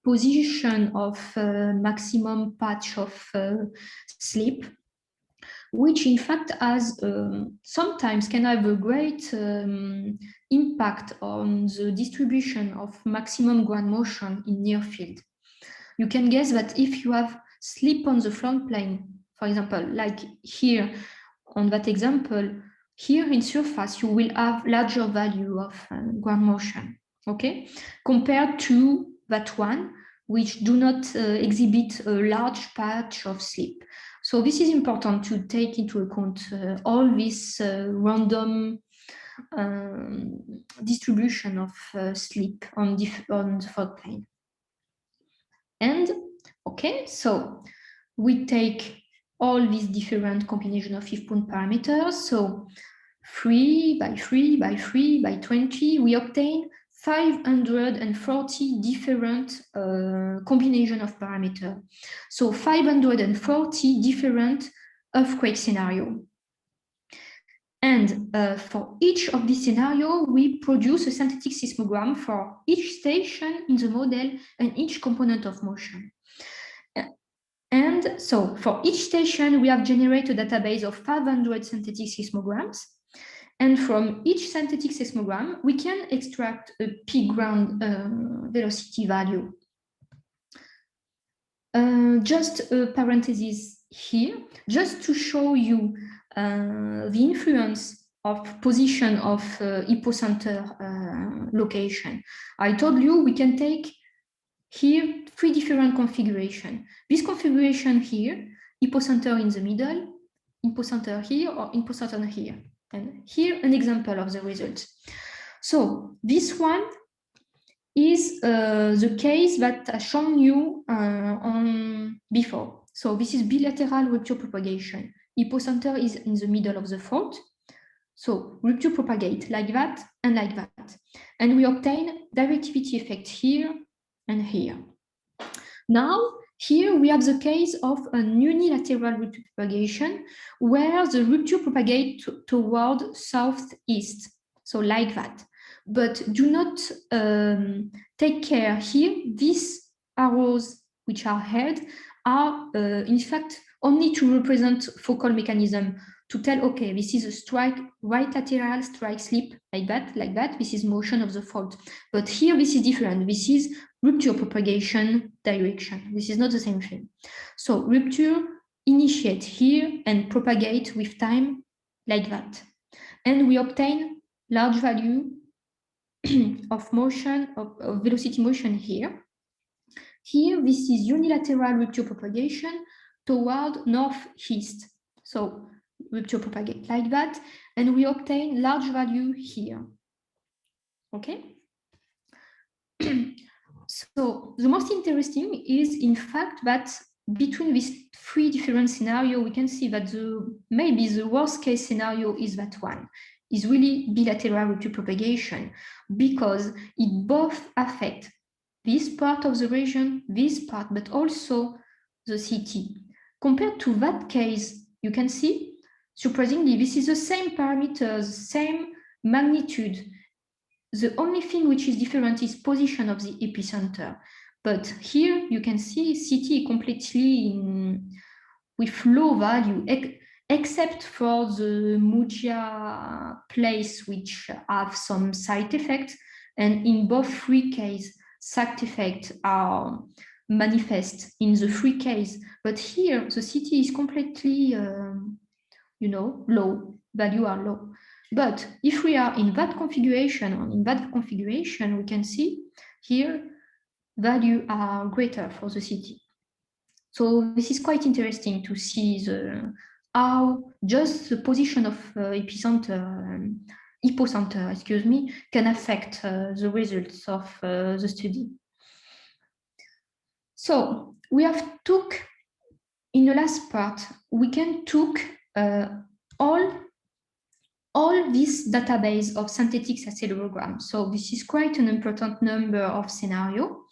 position of maximum patch of slip, which in fact has sometimes can have a great impact on the distribution of maximum ground motion in near field. You can guess that if you have slip on the front plane, for example, like here on that example, here in surface, you will have larger value of ground motion, okay? Compared to that one, which do not exhibit a large patch of slip. So this is important to take into account all this random distribution of slip on the fault plane. And okay, so we take all these different combination of Ifpun parameters. So 3 by 3 by 3 by 20, we obtain 540 different combination of parameters. So 540 different earthquake scenario. And for each of these scenarios, we produce a synthetic seismogram for each station in the model and each component of motion. And so for each station, we have generated a database of 500 synthetic seismograms. And from each synthetic seismogram, we can extract a peak ground velocity value. Just a parenthesis here, just to show you the influence of position of hypocenter location. I told you we can take here 3 different configurations. This configuration here, hypocenter in the middle, hypocenter here, or hypocenter here. And here an example of the result. So this one is the case that I shown you on before. So this is bilateral rupture propagation. Hypocenter is in the middle of the fault. So rupture propagate like that and like that. And we obtain directivity effect here and here. Now, here we have the case of an unilateral rupture propagation where the rupture propagates toward southeast, so like that. But do not take care here. These arrows, which are held, are in fact only to represent focal mechanism to tell, okay, this is a strike, right lateral strike slip, like that. This is motion of the fault. But here, this is different. This is rupture propagation direction. This is not the same thing. So rupture initiate here and propagate with time like that. And we obtain large value of motion, of velocity motion here. Here, this is unilateral rupture propagation toward northeast. So rupture propagate like that, and we obtain large value here. Okay. So the most interesting is, in fact, that between these three different scenarios, we can see that maybe the worst case scenario is that one, is really bilateral rupture propagation, because it both affects this part of the region, this part, but also the CT. Compared to that case, you can see, surprisingly, this is the same parameters, same magnitude. The only thing which is different is position of the epicenter. But here you can see CT completely with low value, except for the Muggia place, which have some side effects. And in both three cases, side effects are manifest in the three cases. But here, the CT is completely, low, value are low. But if we are in that configuration, we can see here value are greater for the CT. So this is quite interesting to see how just the position of hypocenter, can affect the results of the study. So we have took, in the last part, we can took all this database of synthetic accelerogram. So this is quite an important number of scenario,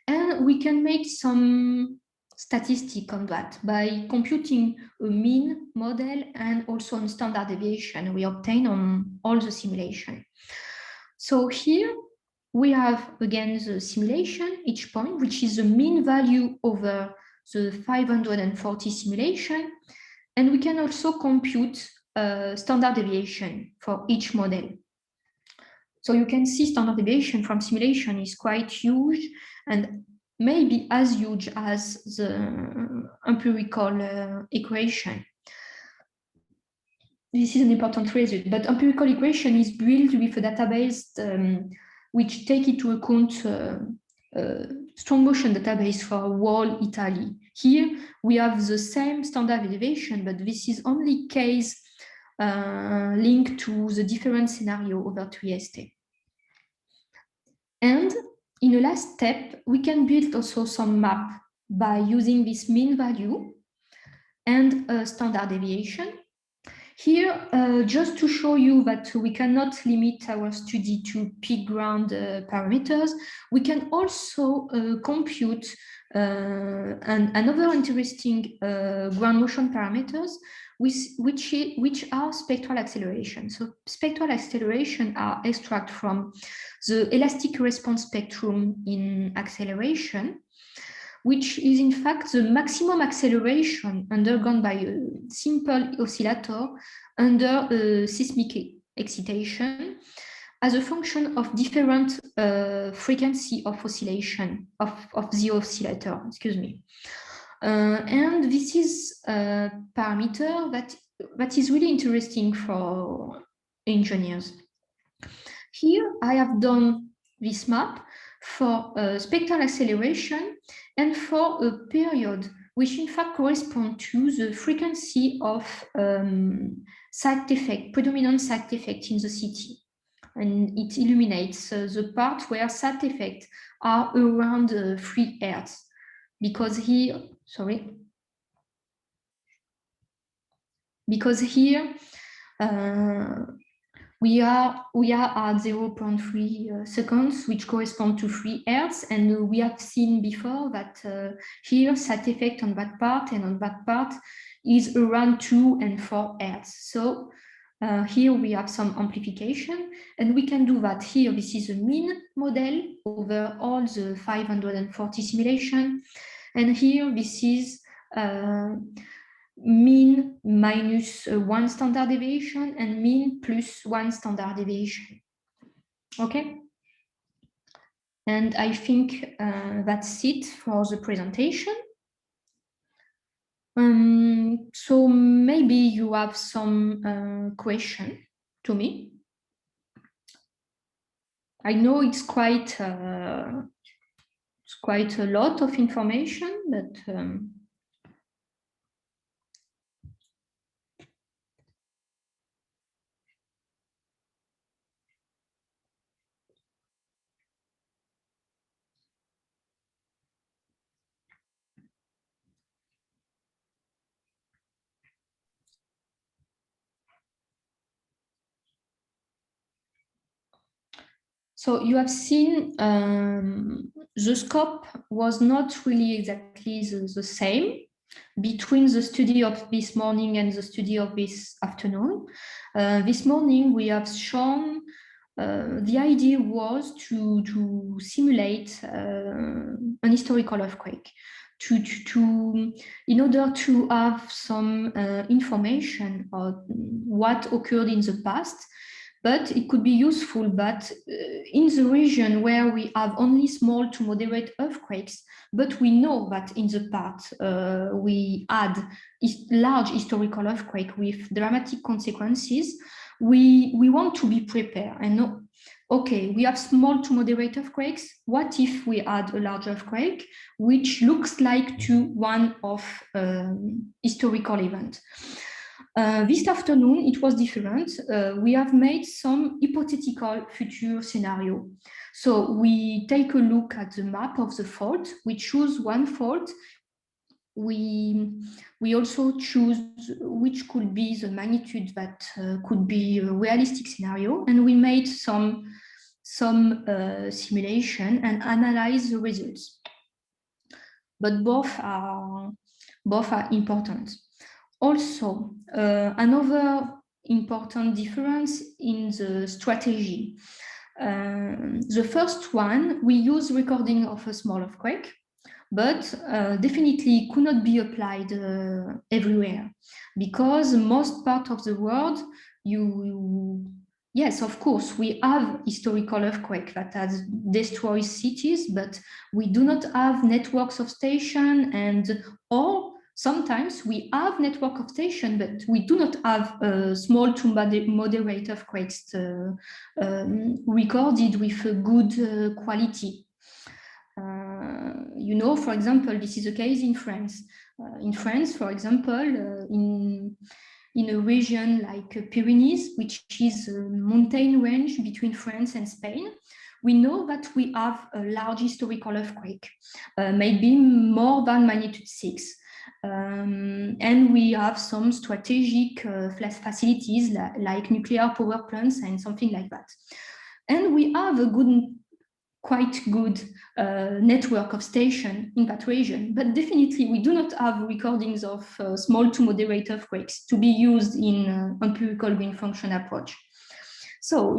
and we can make some statistic on that by computing a mean model and also a standard deviation we obtain on all the simulation. So here we have again the simulation, each point, which is the mean value over the 540 simulation, and we can also compute standard deviation for each model. So you can see standard deviation from simulation is quite huge, and maybe as huge as the empirical equation. This is an important result, but empirical equation is built with a database which take into account strong motion database for whole Italy. Here we have the same standard deviation, but this is only case linked to the different scenario over Trieste. And in the last step, we can build also some map by using this mean value and standard deviation. Here, just to show you that we cannot limit our study to peak ground parameters, we can also compute another interesting ground motion parameters, which are spectral acceleration. So spectral acceleration are extract from the elastic response spectrum in acceleration, which is in fact the maximum acceleration undergone by a simple oscillator under seismic excitation as a function of different frequency of oscillation of the oscillator, excuse me. And this is a parameter that is really interesting for engineers. Here I have done this map for spectral acceleration and for a period which in fact correspond to the frequency of side effect, predominant side effect in the CT. And it illuminates the part where side effects are around 3 Hertz. Because here, we are at 0.3 seconds, which correspond to 3 Hertz, and we have seen before that here side effect on that part and on that part is around 2 and 4 Hertz. So here we have some amplification, and we can do that here. This is a mean model over all the 540 simulation, and here this is mean minus 1 standard deviation and mean plus 1 standard deviation. Okay. And I think that's it for the presentation. So maybe you have some question to me. I know it's quite a lot of information, but so you have seen the scope was not really exactly the same between the study of this morning and the study of this afternoon. This morning we have shown the idea was to simulate an historical earthquake, in order to have some information on what occurred in the past. But it could be useful, but in the region where we have only small to moderate earthquakes, but we know that in the past we had large historical earthquake with dramatic consequences, we want to be prepared and know, okay, we have small to moderate earthquakes. What if we had a large earthquake, which looks like to one of historical event? This afternoon, it was different. We have made some hypothetical future scenario. So we take a look at the map of the fault. We choose one fault. We also choose which could be the magnitude that could be a realistic scenario. And we made some simulation and analyze the results. But both are important. Also, another important difference in the strategy. The first one, we use recording of a small earthquake, but definitely could not be applied everywhere, because most part of the world, yes, of course, we have historical earthquake that has destroyed cities, but we do not have networks of station, or sometimes we have network of station, but we do not have small to moderate earthquakes recorded with a good quality. You know, for example, this is the case in France. In France, for example, in a region like Pyrenees, which is a mountain range between France and Spain, we know that we have a large historical earthquake, maybe more than magnitude 6. And we have some strategic facilities like nuclear power plants and something like that. And we have a quite good network of station in that region, but definitely we do not have recordings of small to moderate earthquakes to be used in empirical green function approach. So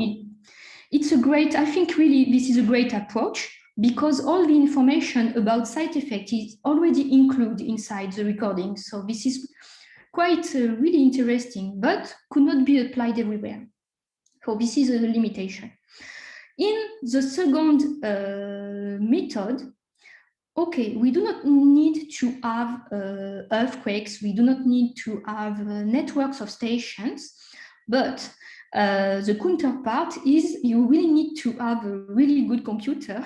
it's a great, I think really this is a great approach, because all the information about side effect is already included inside the recording. So this is quite really interesting, but could not be applied everywhere. So this is a limitation. In the second method, okay, we do not need to have earthquakes, we do not need to have networks of stations, but the counterpart is you really need to have a really good computer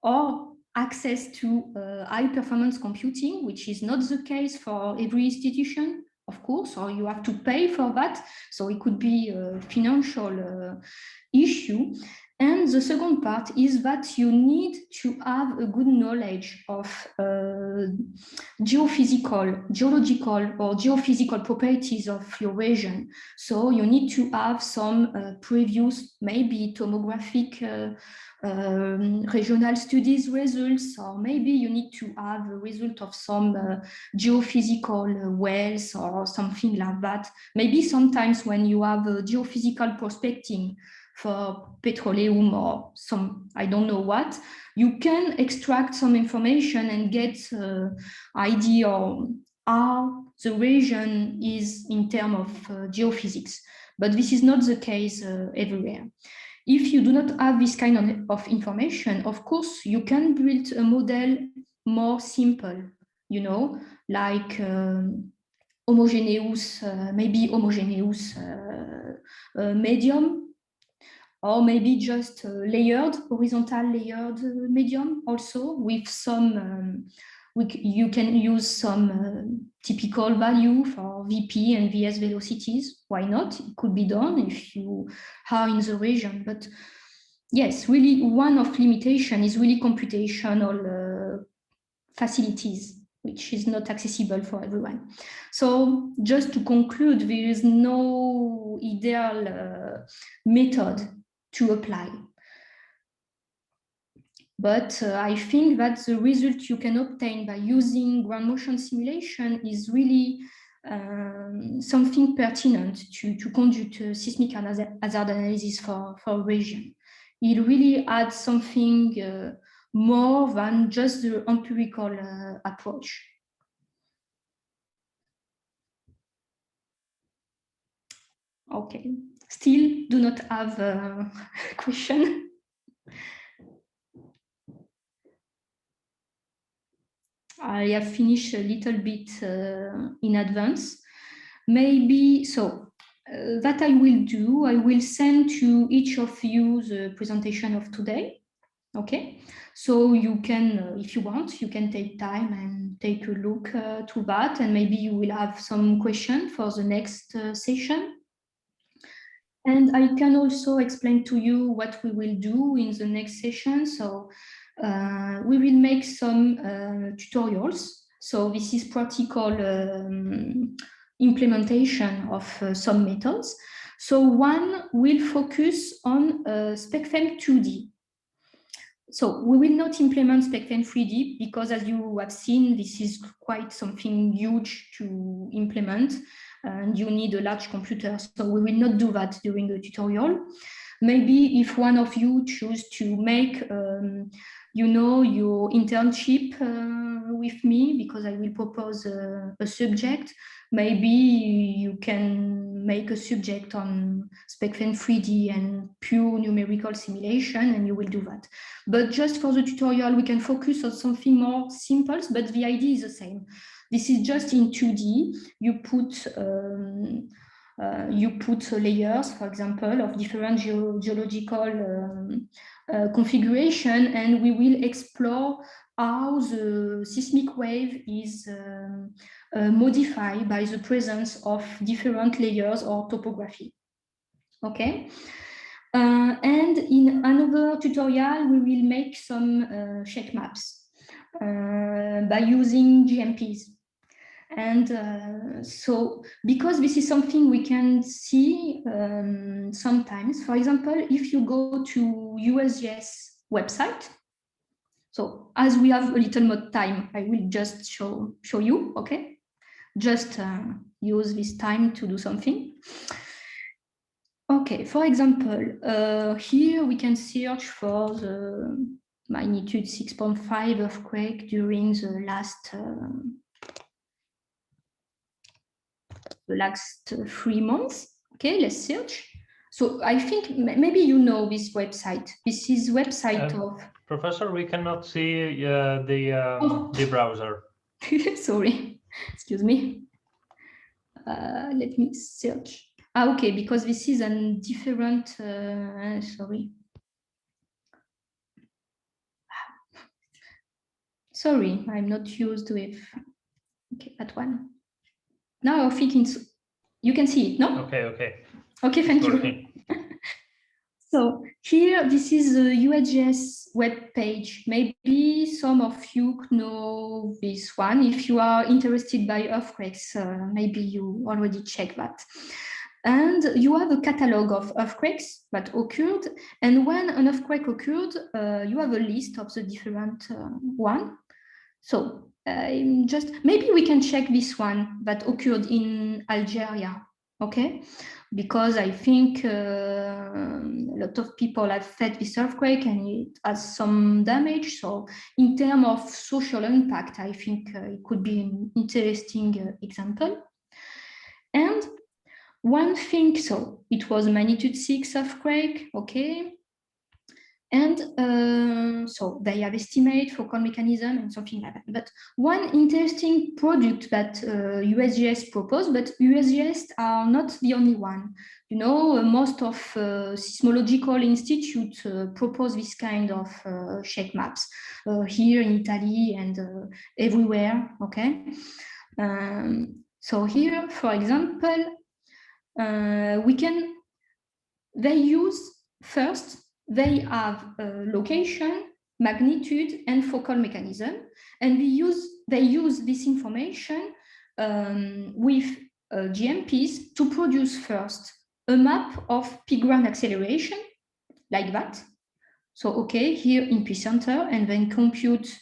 or access to high performance computing, which is not the case for every institution, of course, or you have to pay for that. So it could be a financial issue. And the second part is that you need to have a good knowledge of geological or geophysical properties of your region. So you need to have some previous, maybe tomographic regional studies results, or maybe you need to have a result of some geophysical wells or something like that. Maybe sometimes when you have a geophysical prospecting for petroleum or some, I don't know what, you can extract some information and get idea or how the region is in terms of geophysics, but this is not the case everywhere. If you do not have this kind of information, of course, you can build a model more simple, you know, like homogeneous, maybe homogeneous medium, or maybe just layered, horizontal layered medium also with some, you can use some typical value for VP and VS velocities. Why not? It could be done if you are in the region. But yes, really one of limitation is really computational facilities, which is not accessible for everyone. So just to conclude, there is no ideal method to apply. But I think that the result you can obtain by using ground motion simulation is really something pertinent to conduct seismic hazard analysis for a region. It really adds something more than just the empirical approach. Okay, still do not have a question. I have finished a little bit in advance. Maybe, so that I will do, I will send to each of you the presentation of today. Okay, so you can, if you want, you can take time and take a look to that, and maybe you will have some question for the next session. And I can also explain to you what we will do in the next session. So we will make some tutorials. So this is practical implementation of some methods. So one will focus on SpecFEM 2D. So we will not implement SpecFEM 3D because, as you have seen, this is quite something huge to implement and you need a large computer. So we will not do that during the tutorial. Maybe if one of you choose to make, you know, your internship with me, because I will propose a subject, maybe you can make a subject on SpecFEM 3D and pure numerical simulation, and you will do that. But just for the tutorial, we can focus on something more simple, but the idea is the same. This is just in 2D. You put layers, for example, of different geological configuration, and we will explore how the seismic wave is modified by the presence of different layers or topography. Okay. And in another tutorial, we will make some shape maps by using GMPs. And so, because this is something we can see sometimes, for example, if you go to USGS website, so as we have a little more time, I will just show you, okay? Just use this time to do something. Okay, for example, here we can search for the magnitude 6.5 earthquake during the last 3 months. Okay, let's search. So I think maybe you know this website. This is website of... Professor, we cannot see the browser. Sorry, excuse me. Let me search. Okay, because this is a different, sorry. Sorry, I'm not used with, okay, that one. Now I think you can see it, no? Okay, okay. Okay, thank you. So here, this is the USGS web page. Maybe some of you know this one. If you are interested by earthquakes, maybe you already checked that. And you have a catalog of earthquakes that occurred. And when an earthquake occurred, you have a list of the different one. So just maybe we can check this one that occurred in Algeria. Okay, because I think a lot of people have felt this earthquake and it has some damage. So in terms of social impact, I think it could be an interesting example. And one thing, so it was a magnitude 6 earthquake, okay. And so they have estimate focal mechanism and something like that. But one interesting product that USGS proposed, but USGS are not the only one. You know, most of seismological institutes propose this kind of shake maps here in Italy and everywhere, okay? So here, for example, they use first, they have location, magnitude, and focal mechanism, and they use this information with GMPs to produce first a map of P-grand acceleration, like that. So, okay, here in P-center, and then compute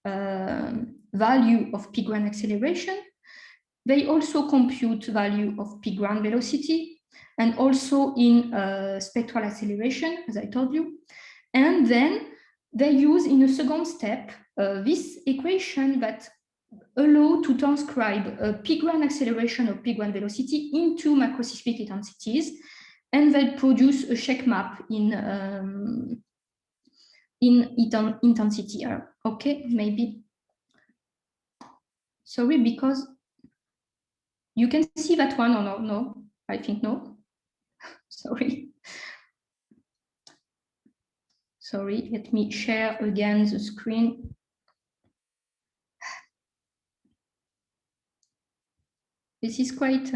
value of P-grand acceleration. They also compute value of P-grand velocity, and also in spectral acceleration, as I told you. And then they use in a second step this equation that allow to transcribe a P-grand acceleration or P-grand velocity into macroseismic intensities, and they produce a shake map in intensity. Okay, maybe. Sorry, because you can see that one or no? No, I think no. Sorry. Sorry, let me share again the screen. This is quite,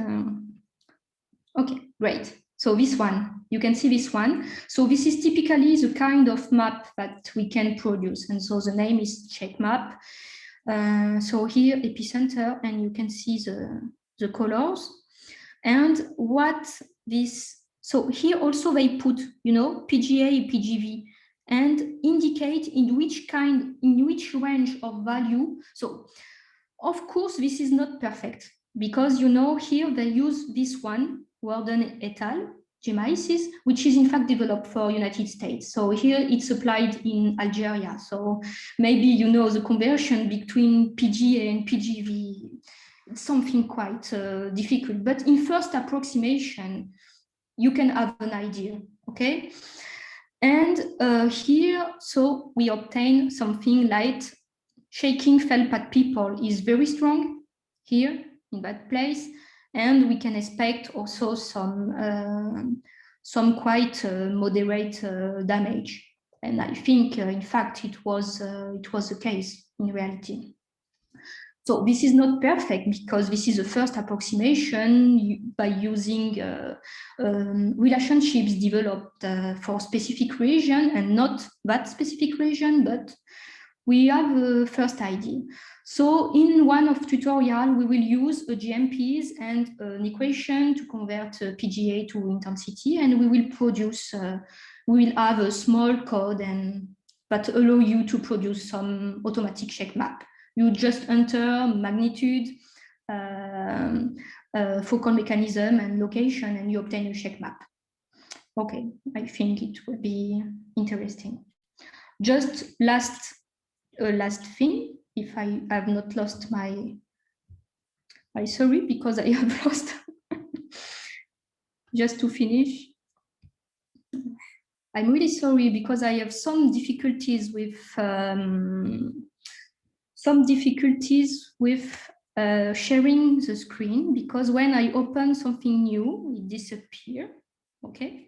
okay, great. So this one, you can see this one. So this is typically the kind of map that we can produce. And so the name is shake map. So here, epicenter, and you can see the colors. And what this, so here also they put, you know, PGA, PGV, and indicate in which range of value. So of course, this is not perfect, because, you know, here they use this one, Worden et al., GEMAISIS, which is in fact developed for United States. So here it's applied in Algeria. So maybe, you know, the conversion between PGA and PGV, something quite difficult. But in first approximation, you can have an idea, okay? And here, so we obtain something like shaking felt at people is very strong here in that place, and we can expect also some quite moderate damage. And I think, in fact, it was the case in reality. So this is not perfect, because this is the first approximation by using relationships developed for specific region, and not that specific region, but we have a first idea. So in one of tutorial, we will use a GMPs and an equation to convert PGA to intensity, and we will produce, we will have a small code that allow you to produce some automatic shake map. You just enter magnitude, focal mechanism, and location, and you obtain a shake map. Okay, I think it will be interesting. Just last thing, if I have not lost sorry, because I have lost. Just to finish, I'm really sorry, because I have some difficulties with sharing the screen, because when I open something new, it disappears. Okay.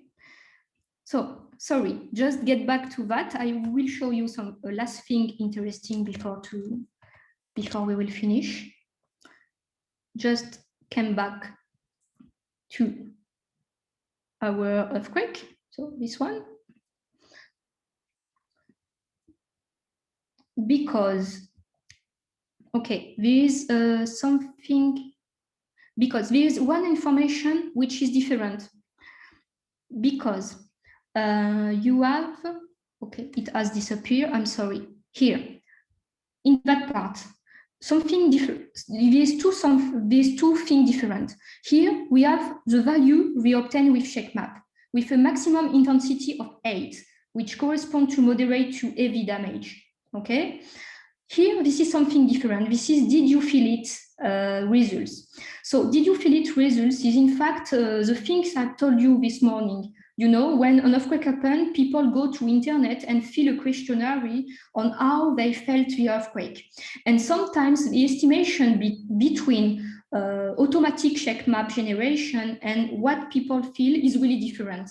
So sorry, just get back to that. I will show you some last thing interesting before we will finish. Just come back to our earthquake. So this one. Because, okay, there is something, because there is one information which is different. Because you have, okay, it has disappeared, I'm sorry, here, in that part, something different. These two things different. Here we have the value we obtain with ShakeMap with a maximum intensity of 8, which corresponds to moderate to heavy damage. Okay. Here, this is something different. This is did you feel it results. So did you feel it results is in fact the things I told you this morning. You know, when an earthquake happened, people go to internet and fill a questionnaire on how they felt the earthquake. And sometimes the estimation between automatic ShakeMap generation and what people feel is really different.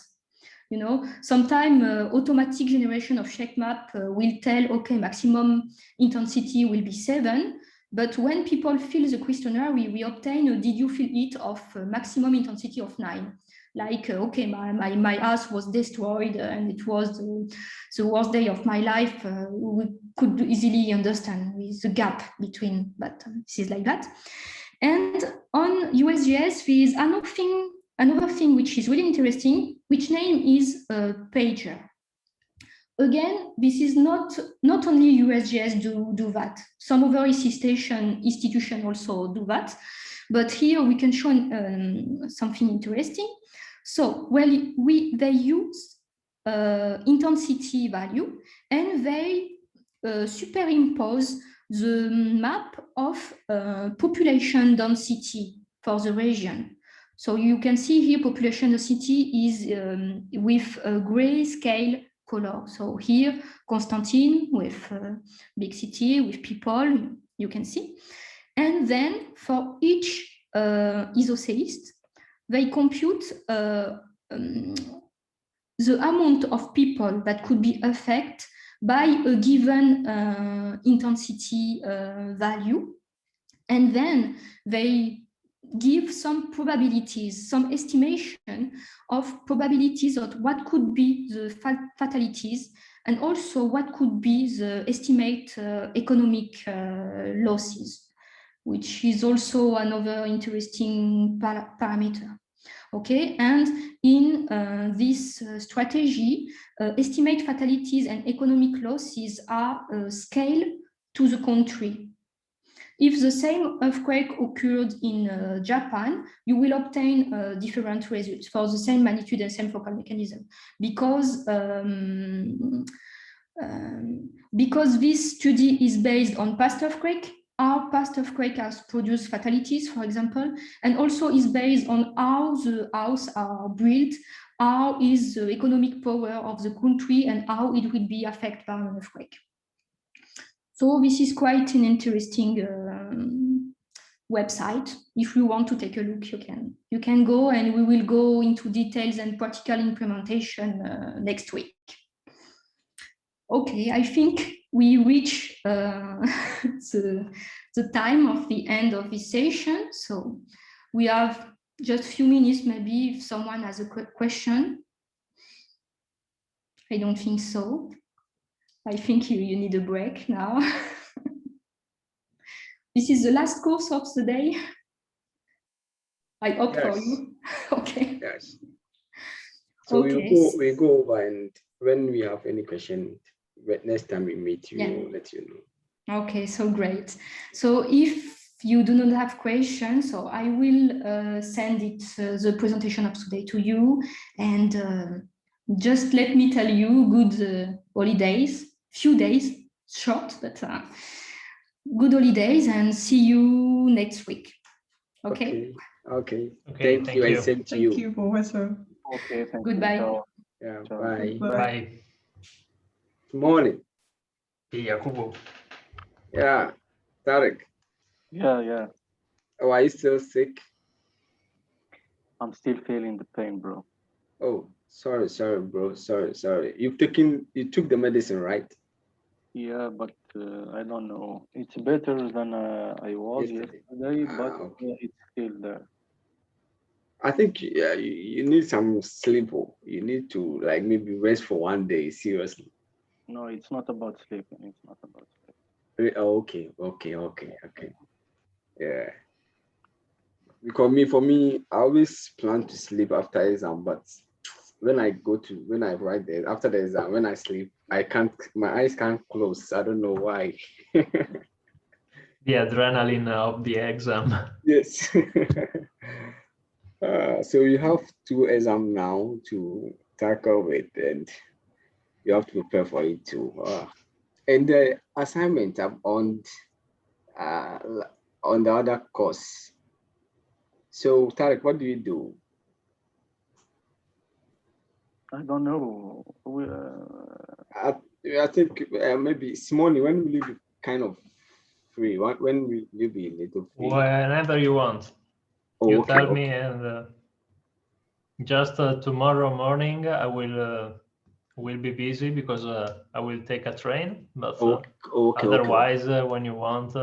You know, sometimes automatic generation of ShakeMap will tell, okay, maximum intensity will be 7. But when people fill the questionnaire, we obtain a did you feel it of maximum intensity of 9. Like, okay, my house was destroyed and it was the worst day of my life. We could easily understand with the gap between, but this is like that. And on USGS, there is another thing which is really interesting, which name is Pager. Again, this is not only USGS do that. Some other institution also do that. But here we can show something interesting. So, well, they use intensity value and they superimpose the map of population density for the region. So you can see here population density is with a gray scale color. So here, Constantine with big city, with people, you can see. And then for each isoceist, they compute the amount of people that could be affected by a given intensity value. And then they give some probabilities, some estimation of probabilities of what could be the fatalities and also what could be the estimate economic losses, which is also another interesting parameter. Okay, and in this strategy, estimate fatalities and economic losses are scaled to the country. If the same earthquake occurred in Japan, you will obtain different results for the same magnitude and same focal mechanism, because this study is based on past earthquake. How past earthquake has produced fatalities, for example, and also is based on how the houses are built, how is the economic power of the country, and how it will be affected by an earthquake. So this is quite an interesting website. If you want to take a look, you can go, and we will go into details and practical implementation next week. Okay, I think we reach the time of the end of this session. So we have just a few minutes, maybe if someone has a question. I don't think so. I think you need a break now. This is the last course of the day. I hope for you. Okay. Yes. So okay. we go over, and when we have any question, next time we meet you, we'll let you know. Okay, so great. So if you do not have questions, so I will send it the presentation of today to you, and just let me tell you, good holidays, few days, short, but good holidays, and see you next week. Okay. Okay. Thank you, and same to you. Thank you, Professor. Okay, thank Goodbye. you. Yeah, Ciao. bye. Bye. Good morning. Yakubu. Yeah, Tarek. Yeah. Oh, are you still sick? I'm still feeling the pain, bro. Oh, sorry, bro. Sorry. You took the medicine, right? Yeah, but I don't know. It's better than I was yesterday, but okay. it's still there. I think you need some sleep. You need to maybe rest for one day, seriously. No, it's not about sleeping. It's not about sleeping. Okay. Yeah. Because for me, I always plan to sleep after exam, but when I write there after the exam, when I sleep, my eyes can't close. I don't know why. The adrenaline of the exam. Yes. So you have 2 exams now to tackle with, and you have to prepare for it too. And the assignment I've uh, on the other course. So Tarek, what do you do? I don't know. I think maybe Simone, when will you be kind of free? When will you be a little free? Whenever you want. Oh, You okay, tell okay. me, and just tomorrow morning I will be busy because I will take a train. But Okay, otherwise, when you want,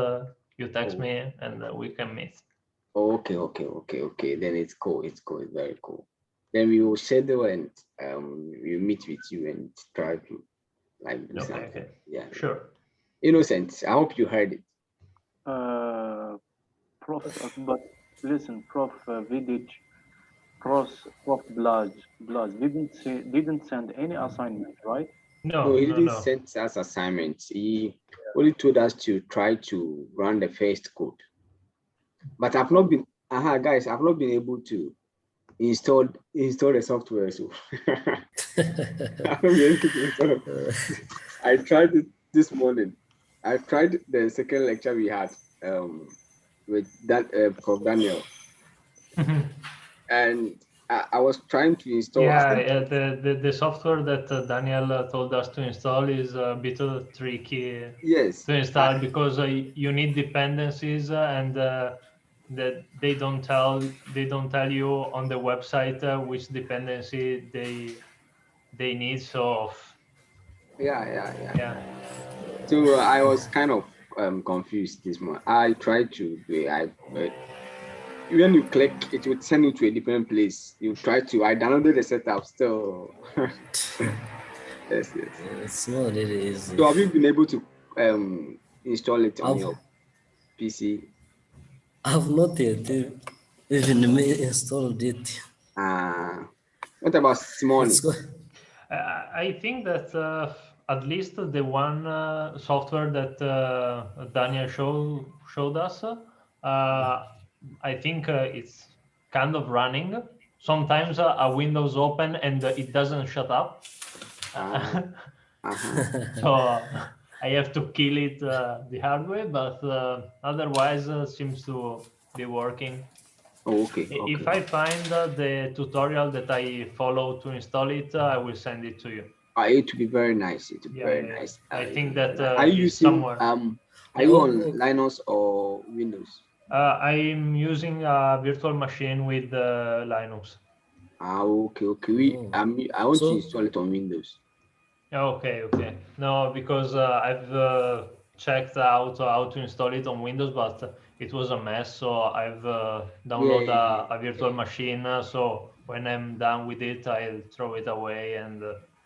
you text me and we can meet. Okay. Then it's cool. It's very cool. Then we will schedule and we'll meet with you and try to like do something. Okay. Yeah. Sure. Innocent, I hope you heard it. Prof, but listen, Prof. Vidic, Prof. Blaz didn't send any assignment, right? No, he didn't No. send us assignments. He only told us to try to run the first code. But I've not been, guys, I've not been able to install the software. So I've not been able to install. I tried it this morning. I tried the second lecture we had with that Prof. Daniel, and I was trying to install. Yeah, the software that Daniel told us to install is a bit tricky. Yes. To install because you need dependencies and that they don't tell you on the website which dependency they need. So Yeah. So I was kind of confused this morning. I tried to do it. When you click, it would send you to a different place. I downloaded the setup still. Yes. It's not really easy. So have you been able to install it on your PC? I've not yet even installed it. What about Simone? I think that at least the one software that Daniel showed us, I think it's kind of running. Sometimes a Windows open and it doesn't shut up. So I have to kill it the hard way, but otherwise seems to be working. Okay. If I find the tutorial that I follow to install it, I will send it to you. It would be very nice. Nice. I think that are you using somewhere. Are you on Linux or Windows? I'm using a virtual machine with Linux. Okay. I want to install it on Windows. Okay. No, because I've checked out how to install it on Windows, but it was a mess. So I've downloaded a virtual machine. So when I'm done with it, I'll throw it away, and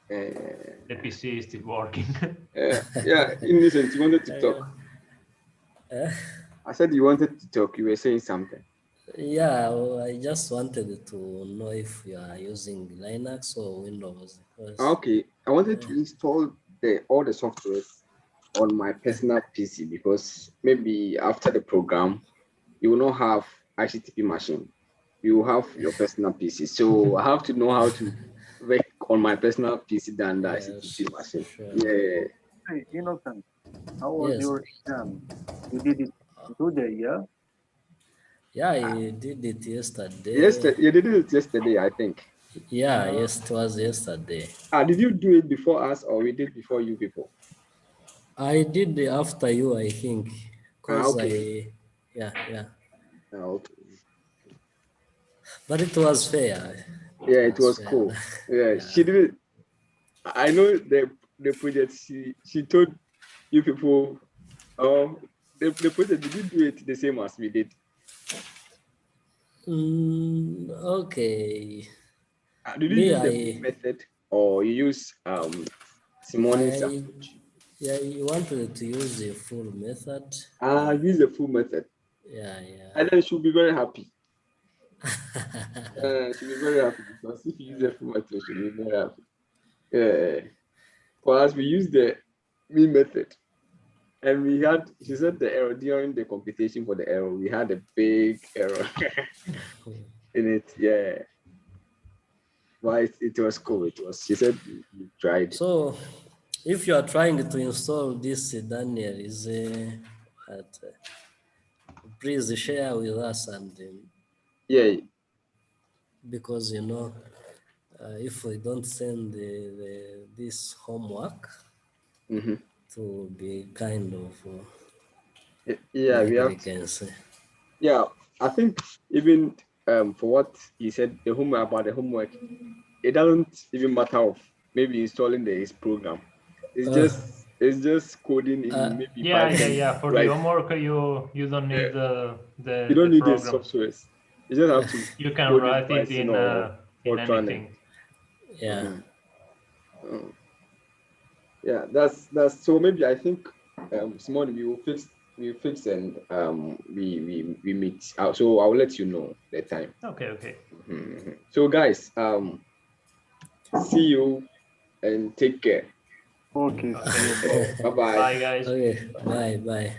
the PC is still working. Innocent, you wanted to talk. I said you wanted to talk. You were saying something. Yeah, well, I just wanted to know if you are using Linux or Windows. Okay, I wanted to install all the software on my personal PC because maybe after the program, you will not have HTTP machine. You will have your personal PC. So I have to know how to work on my personal PC than the HTTP machine. Sure. Yeah. Hey, Innocent, how was your exam? You did it today, yeah? Yeah, I did it yesterday. You did it yesterday, I think. Yeah, yes, it was yesterday. Did you do it before us or we did before you people? I did it after you, I think. Okay. Yeah. Okay. But it was fair. Yeah, it was cool. Yeah, she did it. I know the project she told you people, the project, did you do it the same as we did? Okay. Did you use the method or you use Simone's approach? Yeah, you wanted to use the full method. Use the full method. Yeah. And then she'll be very happy. She'll be very happy because if you use the full method, she'll be very happy. For us, we use the mean method. And we had, she said the error during the computation for the error, we had a big error in it. Yeah. But it was cool. It was, she said you tried. So if you are trying to install this, Daniel, please share with us, and Yeah. because if we don't send this homework to be kind of Yeah, we have. Yeah, I think even for what he said, the homework about the homework, it doesn't even matter of maybe installing this program. It's just coding in maybe yeah, Python. yeah. For the homework, you don't need the you don't need program. the software. You just have to. You can write it in anything. Yeah. Yeah, that's so. Maybe I think Simone, we will fix and we meet. So I'll let you know the time. Okay. So guys, see you and take care. Okay. Bye bye. Bye guys. Okay. Bye.